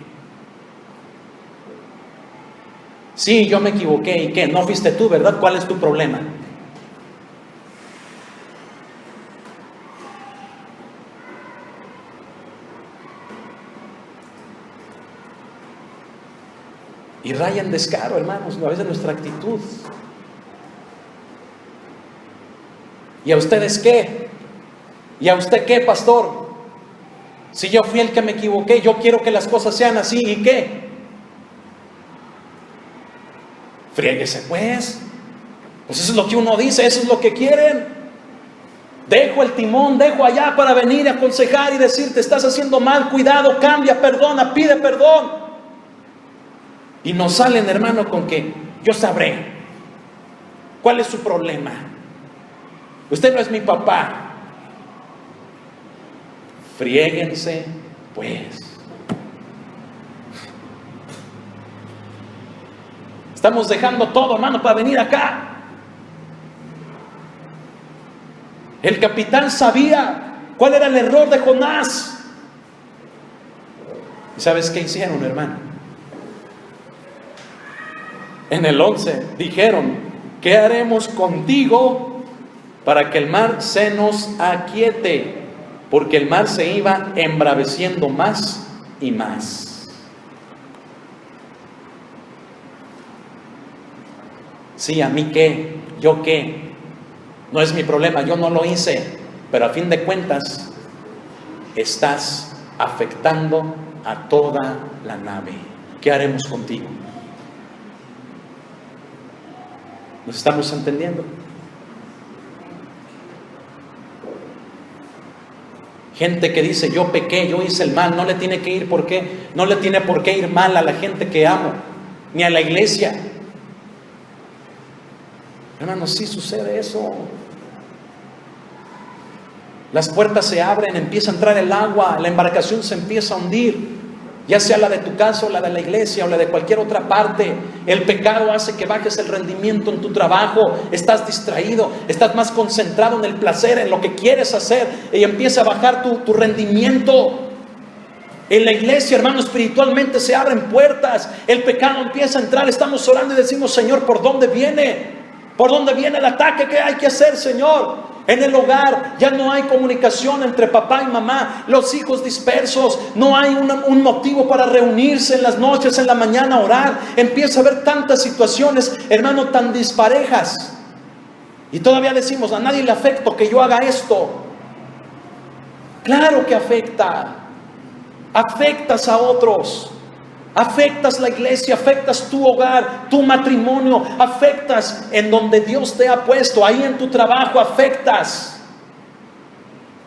Sí, yo me equivoqué. ¿Y qué? No fuiste tú, ¿verdad? ¿Cuál es tu problema? Y raya en descaro, hermanos, a veces nuestra actitud. ¿Y a ustedes qué? ¿Y a usted qué, pastor? Si yo fui el que me equivoqué, yo quiero que las cosas sean así, ¿y qué? Fríguese pues. Pues eso es lo que uno dice, eso es lo que quieren. Dejo el timón, dejo allá para venir a aconsejar y decirte: estás haciendo mal, cuidado, cambia, perdona, pide perdón. Y nos salen, hermano, con que yo sabré. ¿Cuál es su problema? Usted no es mi papá. Friéguense pues. Estamos dejando todo, hermano, para venir acá. El capitán sabía cuál era el error de Jonás. ¿Y sabes qué hicieron, hermano? En el 11 dijeron: ¿qué haremos contigo para que el mar se nos aquiete? Porque el mar se iba embraveciendo más y más. Sí, ¿a mí qué? ¿Yo qué? No es mi problema, yo no lo hice. Pero a fin de cuentas, estás afectando a toda la nave. ¿Qué haremos contigo? ¿Nos estamos entendiendo? Gente que dice: yo pequé, yo hice el mal. No le tiene que ir, ¿por qué? No le tiene por qué ir mal a la gente que amo, ni a la iglesia. Hermanos, sí sucede eso. Las puertas se abren, empieza a entrar el agua, la embarcación se empieza a hundir. ya sea la de tu casa o la de la iglesia o la de cualquier otra parte. El pecado hace que bajes el rendimiento en tu trabajo, estás distraído, estás más concentrado en el placer, en lo que quieres hacer, y empieza a bajar tu rendimiento. En la iglesia, hermano, espiritualmente se abren puertas, el pecado empieza a entrar, estamos orando y decimos: Señor, ¿por dónde viene? ¿Por dónde viene el ataque? ¿Qué hay que hacer, Señor? En el hogar ya no hay comunicación entre papá y mamá, los hijos dispersos, no hay un motivo para reunirse en las noches, en la mañana a orar. Empieza a haber tantas situaciones, hermano, tan disparejas. Y todavía decimos: a nadie le afecta que yo haga esto. Claro que afecta. Afectas a otros, afectas la iglesia, afectas tu hogar, tu matrimonio, afectas en donde Dios te ha puesto, ahí en tu trabajo afectas.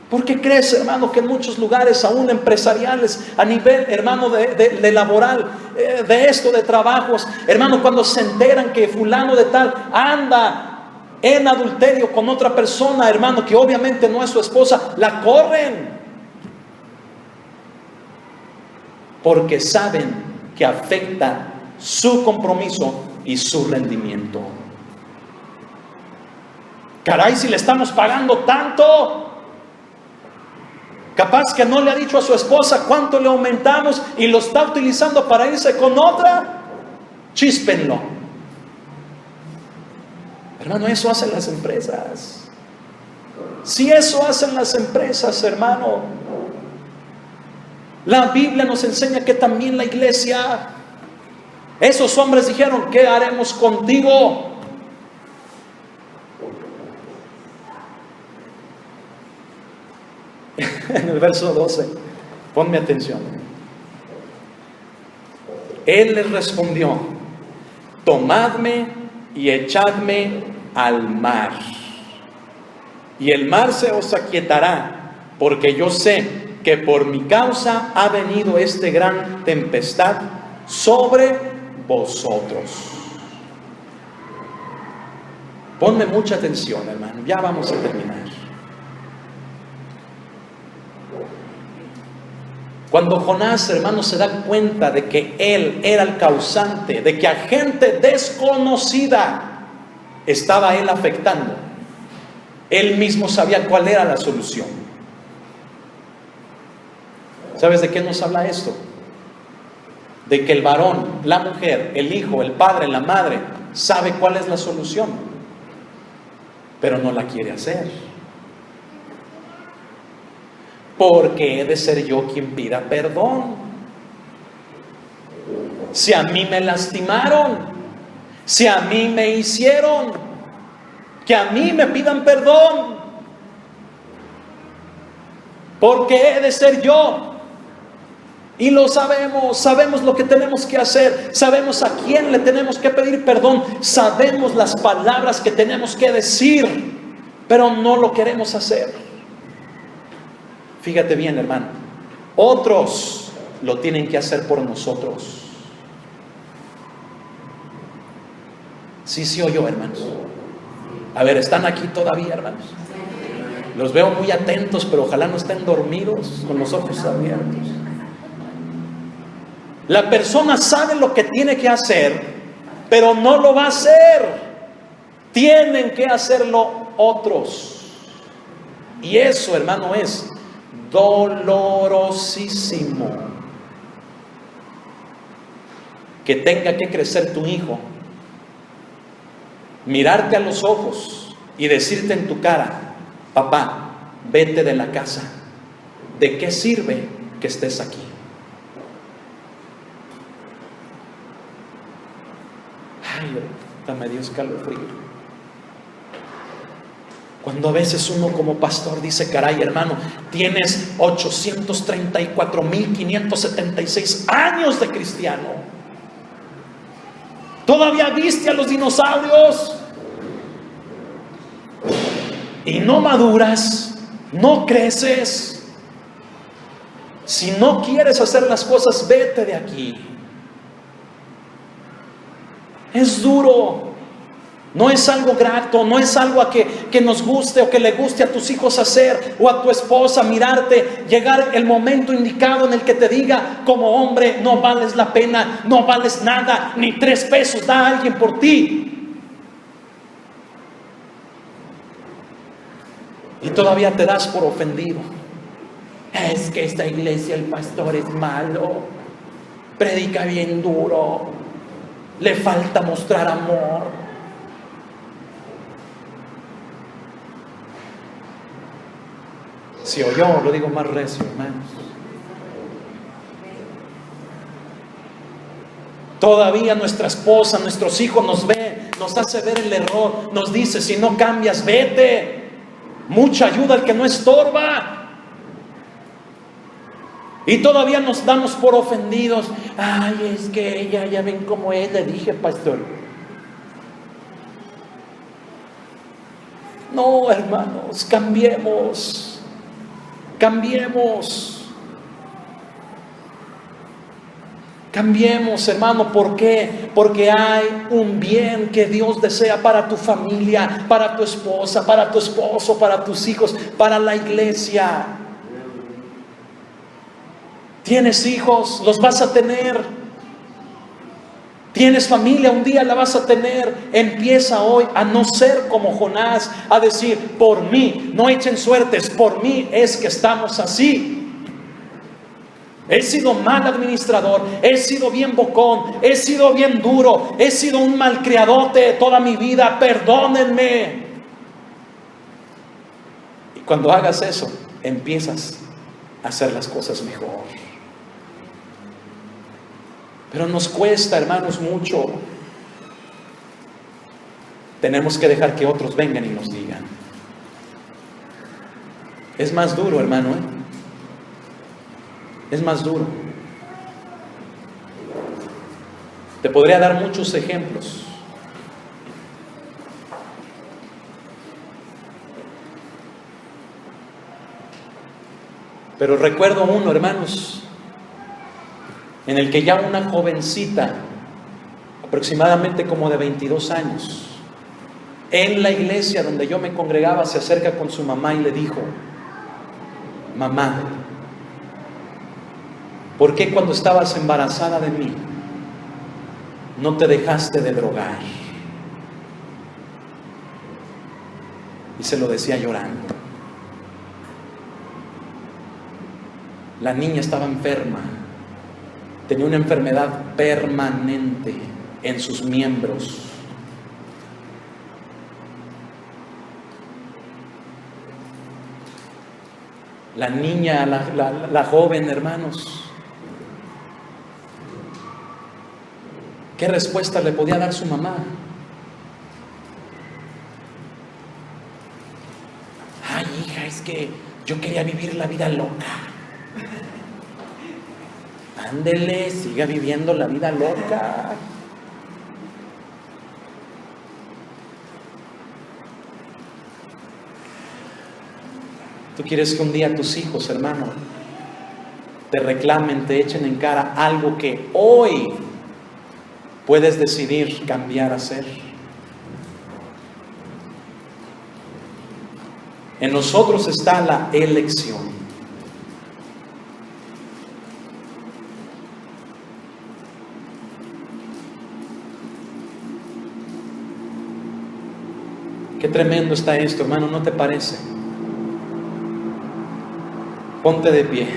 ¿Por qué crees, hermano, que en muchos lugares, aún empresariales, a nivel, hermano, de laboral, de esto, de trabajos, hermano, cuando se enteran que fulano de tal anda en adulterio con otra persona, hermano, que obviamente no es su esposa, la corren? Porque saben que afecta su compromiso y su rendimiento. Caray, si le estamos pagando tanto, capaz que no le ha dicho a su esposa cuánto le aumentamos y lo está utilizando para irse con otra. Chíspenlo. Hermano, eso hacen las empresas. Si eso hacen las empresas, hermano, la Biblia nos enseña que también la iglesia, esos hombres dijeron: ¿qué haremos contigo? En el verso 12, ponme atención. Él les respondió: tomadme y echadme al mar, y el mar se os aquietará, porque yo sé que por mi causa ha venido esta gran tempestad sobre vosotros. Ponme mucha atención, hermano, ya vamos a terminar. Cuando Jonás, hermano, se da cuenta de que él era el causante, de que a gente desconocida estaba él afectando, él mismo sabía cuál era la solución. ¿Sabes de qué nos habla esto? De que el varón, la mujer, el hijo, el padre, la madre sabe cuál es la solución, pero no la quiere hacer. Porque he de ser yo quien pida perdón. Si a mí me lastimaron, si a mí me hicieron, que a mí me pidan perdón. Porque he de ser yo. Y lo sabemos, sabemos lo que tenemos que hacer, sabemos a quién le tenemos que pedir perdón, sabemos las palabras que tenemos que decir, pero no lo queremos hacer. Fíjate bien, hermano, otros lo tienen que hacer por nosotros. Sí oyó, hermanos. A ver, ¿están aquí todavía, hermanos? Los veo muy atentos, pero ojalá no estén dormidos con los ojos abiertos. La persona sabe lo que tiene que hacer, pero no lo va a hacer. Tienen que hacerlo otros. Y eso, hermano, es dolorosísimo. Que tenga que crecer tu hijo, mirarte a los ojos y decirte en tu cara: papá, vete de la casa. ¿De qué sirve que estés aquí? Ay, ahorita me dio escalofrío. Cuando a veces uno como pastor dice: caray, hermano, tienes 834,576 años de cristiano, todavía viste a los dinosaurios y no maduras, no creces. Si no quieres hacer las cosas, vete de aquí. Es duro. No es algo grato, no es algo que nos guste o que le guste a tus hijos hacer o a tu esposa mirarte, llegar el momento indicado en el que te diga como hombre, no vales la pena, no vales nada, ni 3 pesos da alguien por ti. Y todavía te das por ofendido. Es que esta iglesia, el pastor es malo, predica bien duro, le falta mostrar amor. Si oyó, lo digo más recio, hermanos. Todavía nuestra esposa, nuestros hijos nos ven, nos hace ver el error, nos dice, si no cambias, vete. Mucha ayuda al que no estorba. Y todavía nos damos por ofendidos. Ay, es que ella, ya ven cómo es, le dije, pastor. No, hermanos, cambiemos. Cambiemos, hermano. ¿Por qué? Porque hay un bien que Dios desea para tu familia, para tu esposa, para tu esposo, para tus hijos, para la iglesia. ¿Tienes hijos? Los vas a tener. ¿Tienes familia? Un día la vas a tener. Empieza hoy a no ser como Jonás, a decir, por mí, no echen suertes, por mí es que estamos así. He sido mal administrador, he sido bien bocón, he sido bien duro, he sido un malcriadote toda mi vida, perdónenme. Y cuando hagas eso, empiezas a hacer las cosas mejor. Pero nos cuesta, hermanos, mucho. Tenemos que dejar que otros vengan y nos digan. Es más duro, hermano, Es más duro. Te podría dar muchos ejemplos. Pero recuerdo uno, hermanos, en el que ya una jovencita, aproximadamente como de 22 años, en la iglesia donde yo me congregaba, se acerca con su mamá y le dijo, mamá, ¿por qué cuando estabas embarazada de mí no te dejaste de drogar? Y se lo decía llorando. La niña estaba enferma. Tenía una enfermedad permanente en sus miembros. La niña, la joven, hermanos, ¿qué respuesta le podía dar su mamá? Ay, hija, es que yo quería vivir la vida loca. Ándele, siga viviendo la vida loca. Tú quieres que un día tus hijos, hermano, te reclamen, te echen en cara algo que hoy puedes decidir cambiar a hacer. En nosotros está la elección. Qué tremendo está esto, hermano, ¿no te parece? Ponte de pie.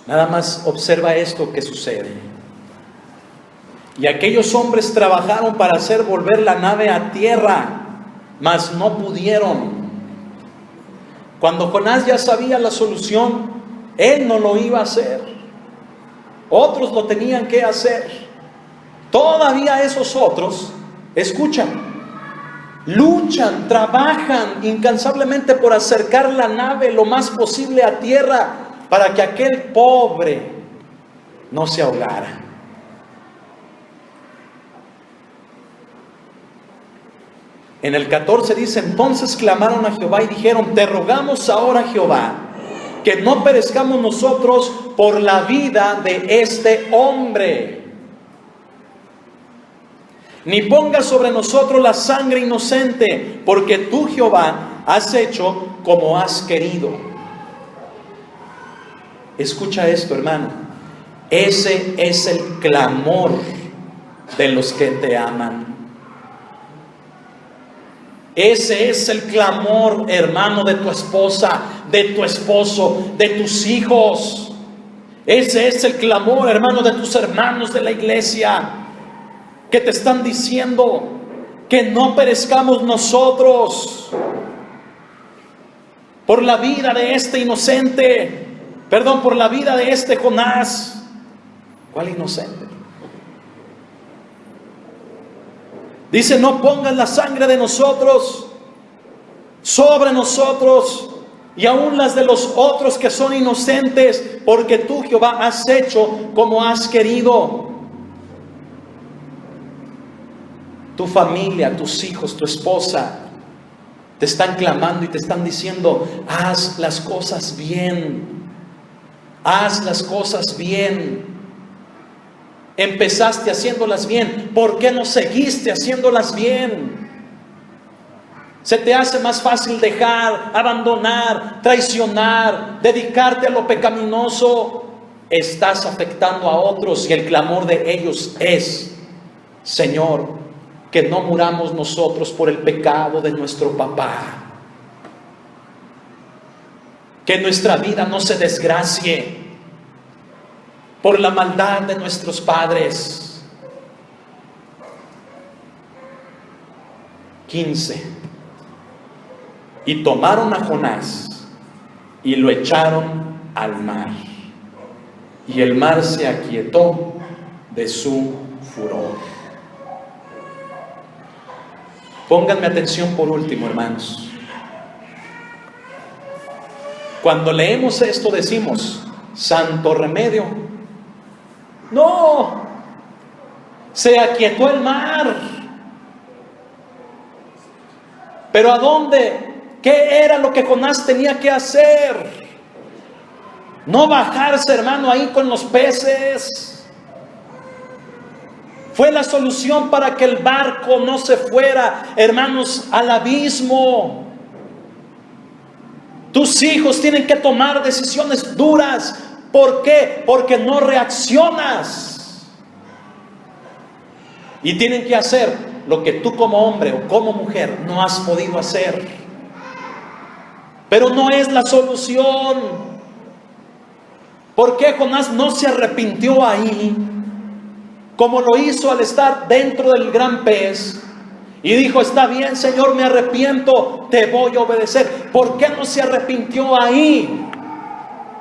Nada más observa esto que sucede. Y aquellos hombres trabajaron para hacer volver la nave a tierra, mas no pudieron. Cuando Jonás ya sabía la solución, él no lo iba a hacer. Otros lo tenían que hacer. Todavía esos otros, escuchan, luchan, trabajan incansablemente por acercar la nave lo más posible a tierra, para que aquel pobre no se ahogara. En el 14 dice: entonces clamaron a Jehová y dijeron: te rogamos ahora, Jehová, que no perezcamos nosotros por la vida de este hombre, ni pongas sobre nosotros la sangre inocente, porque tú, Jehová, has hecho como has querido. Escucha esto, hermano. Ese es el clamor de los que te aman. Ese es el clamor, hermano, de tu esposa, de tu esposo, de tus hijos. Ese es el clamor, hermano, de tus hermanos de la iglesia, que te están diciendo que no perezcamos nosotros por la vida de este inocente, por la vida de este Jonás. ¿Cuál inocente? Dice: no pongas la sangre de nosotros sobre nosotros, y aún las de los otros que son inocentes, porque tú, Jehová, has hecho como has querido. Tu familia, tus hijos, tu esposa te están clamando y te están diciendo: haz las cosas bien, haz las cosas bien. Empezaste haciéndolas bien, ¿por qué no seguiste haciéndolas bien? Se te hace más fácil dejar, abandonar, traicionar, dedicarte a lo pecaminoso. Estás afectando a otros, y el clamor de ellos es: Señor, que no muramos nosotros por el pecado de nuestro papá, que nuestra vida no se desgracie por la maldad de nuestros padres. 15. Y tomaron a Jonás y lo echaron al mar, y el mar se aquietó de su furor. Pónganme atención por último, hermanos. Cuando leemos esto decimos: santo remedio. No, se aquietó el mar. ¿Pero a dónde? ¿Qué era lo que Jonás tenía que hacer? No bajarse, hermano, ahí con los peces. Fue la solución para que el barco no se fuera, hermanos, al abismo. Tus hijos tienen que tomar decisiones duras. ¿Por qué? Porque no reaccionas. Y tienen que hacer lo que tú como hombre o como mujer no has podido hacer. Pero no es la solución. ¿Por qué Jonás no se arrepintió ahí, como lo hizo al estar dentro del gran pez? Y dijo: está bien, Señor, me arrepiento, te voy a obedecer. ¿Por qué no se arrepintió ahí?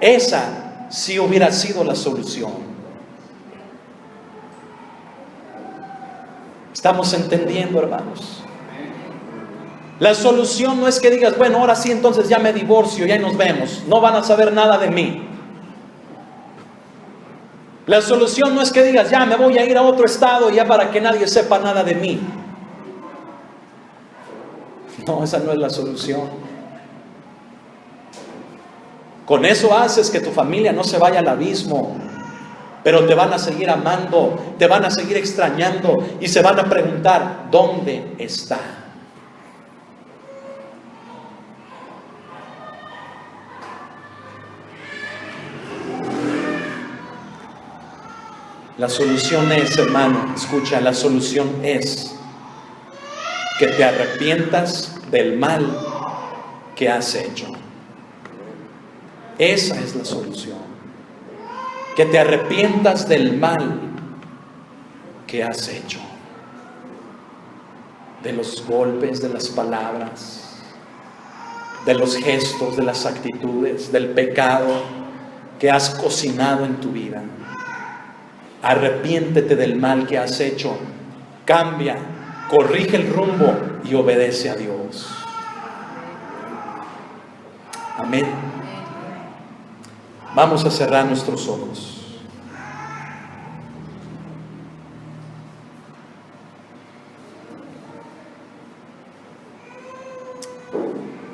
Esa sí hubiera sido la solución. ¿Estamos entendiendo, hermanos? La solución no es que digas: bueno, ahora sí, entonces ya me divorcio, ya nos vemos, no van a saber nada de mí. La solución no es que digas: ya me voy a ir a otro estado, ya para que nadie sepa nada de mí. No, esa no es la solución. Con eso haces que tu familia no se vaya al abismo, pero te van a seguir amando, te van a seguir extrañando y se van a preguntar: ¿dónde está? La solución es, hermano, escucha, la solución es que te arrepientas del mal que has hecho. Esa es la solución. Que te arrepientas del mal que has hecho. De los golpes, de las palabras, de los gestos, de las actitudes, del pecado que has cocinado en tu vida. Arrepiéntete del mal que has hecho. Cambia, corrige el rumbo y obedece a Dios. Amén. Vamos a cerrar nuestros ojos.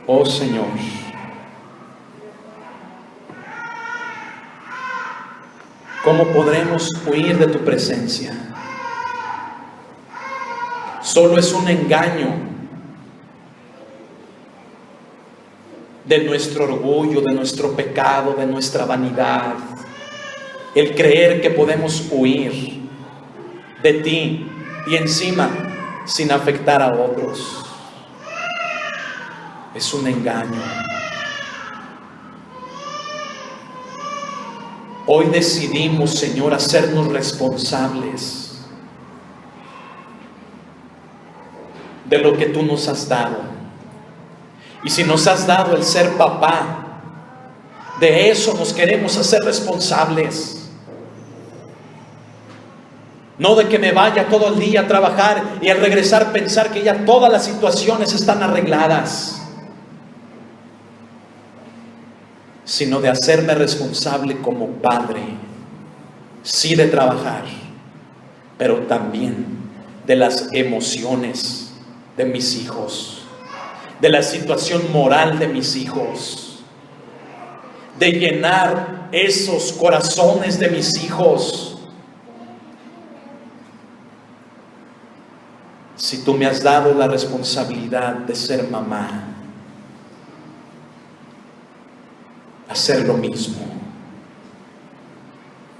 Oh Señor, ¿cómo podremos huir de tu presencia? Solo es un engaño de nuestro orgullo, de nuestro pecado, de nuestra vanidad, el creer que podemos huir de ti y encima sin afectar a otros. Es un engaño. Hoy decidimos, Señor, hacernos responsables de lo que tú nos has dado. Y si nos has dado el ser papá, de eso nos queremos hacer responsables. No de que me vaya todo el día a trabajar y al regresar pensar que ya todas las situaciones están arregladas, sino de hacerme responsable como padre, sí, de trabajar, pero también de las emociones de mis hijos, de la situación moral de mis hijos, de llenar esos corazones de mis hijos. Si tú me has dado la responsabilidad de ser mamá, hacer lo mismo.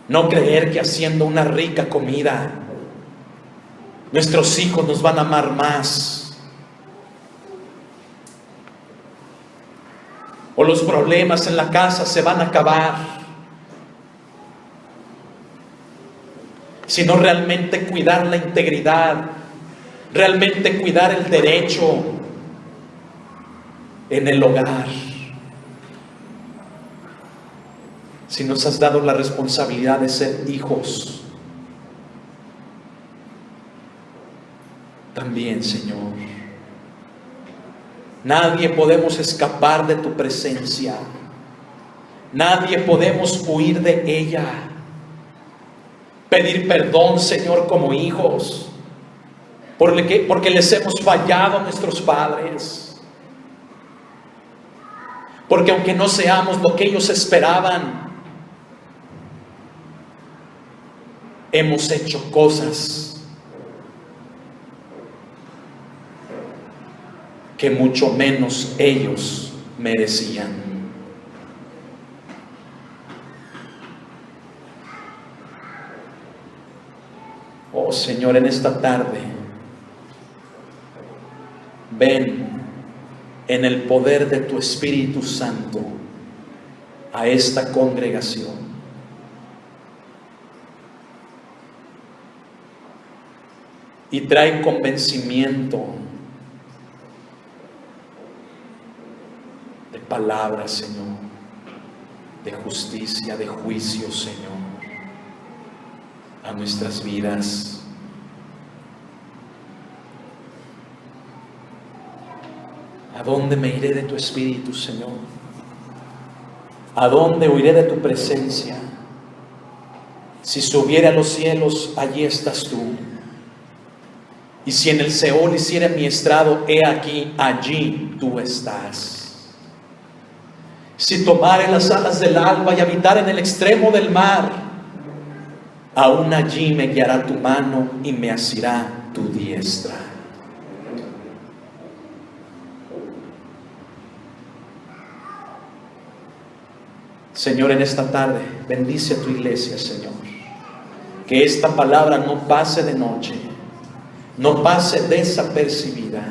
No creer que haciendo una rica comida nuestros hijos nos van a amar más, o los problemas en la casa se van a acabar, sino realmente cuidar la integridad, realmente cuidar el derecho en el hogar. Si nos has dado la responsabilidad de ser hijos, también, Señor, nadie podemos escapar de tu presencia, nadie podemos huir de ella. Pedir perdón, Señor, como hijos, porque les hemos fallado a nuestros padres, porque aunque no seamos lo que ellos esperaban, hemos hecho cosas que mucho menos ellos merecían. Oh Señor, en esta tarde, ven en el poder de tu Espíritu Santo a esta congregación. Y trae convencimiento de palabras, Señor, de justicia, de juicio, Señor, a nuestras vidas. ¿A dónde me iré de tu Espíritu, Señor? ¿A dónde huiré de tu presencia? Si subiera a los cielos, allí estás tú. Y si en el Seol hiciera mi estrado, he aquí, allí tú estás. Si tomare las alas del alba y habitar en el extremo del mar, aún allí me guiará tu mano y me asirá tu diestra. Señor, en esta tarde, bendice a tu iglesia, Señor. Que esta palabra no pase de noche, no pase desapercibida,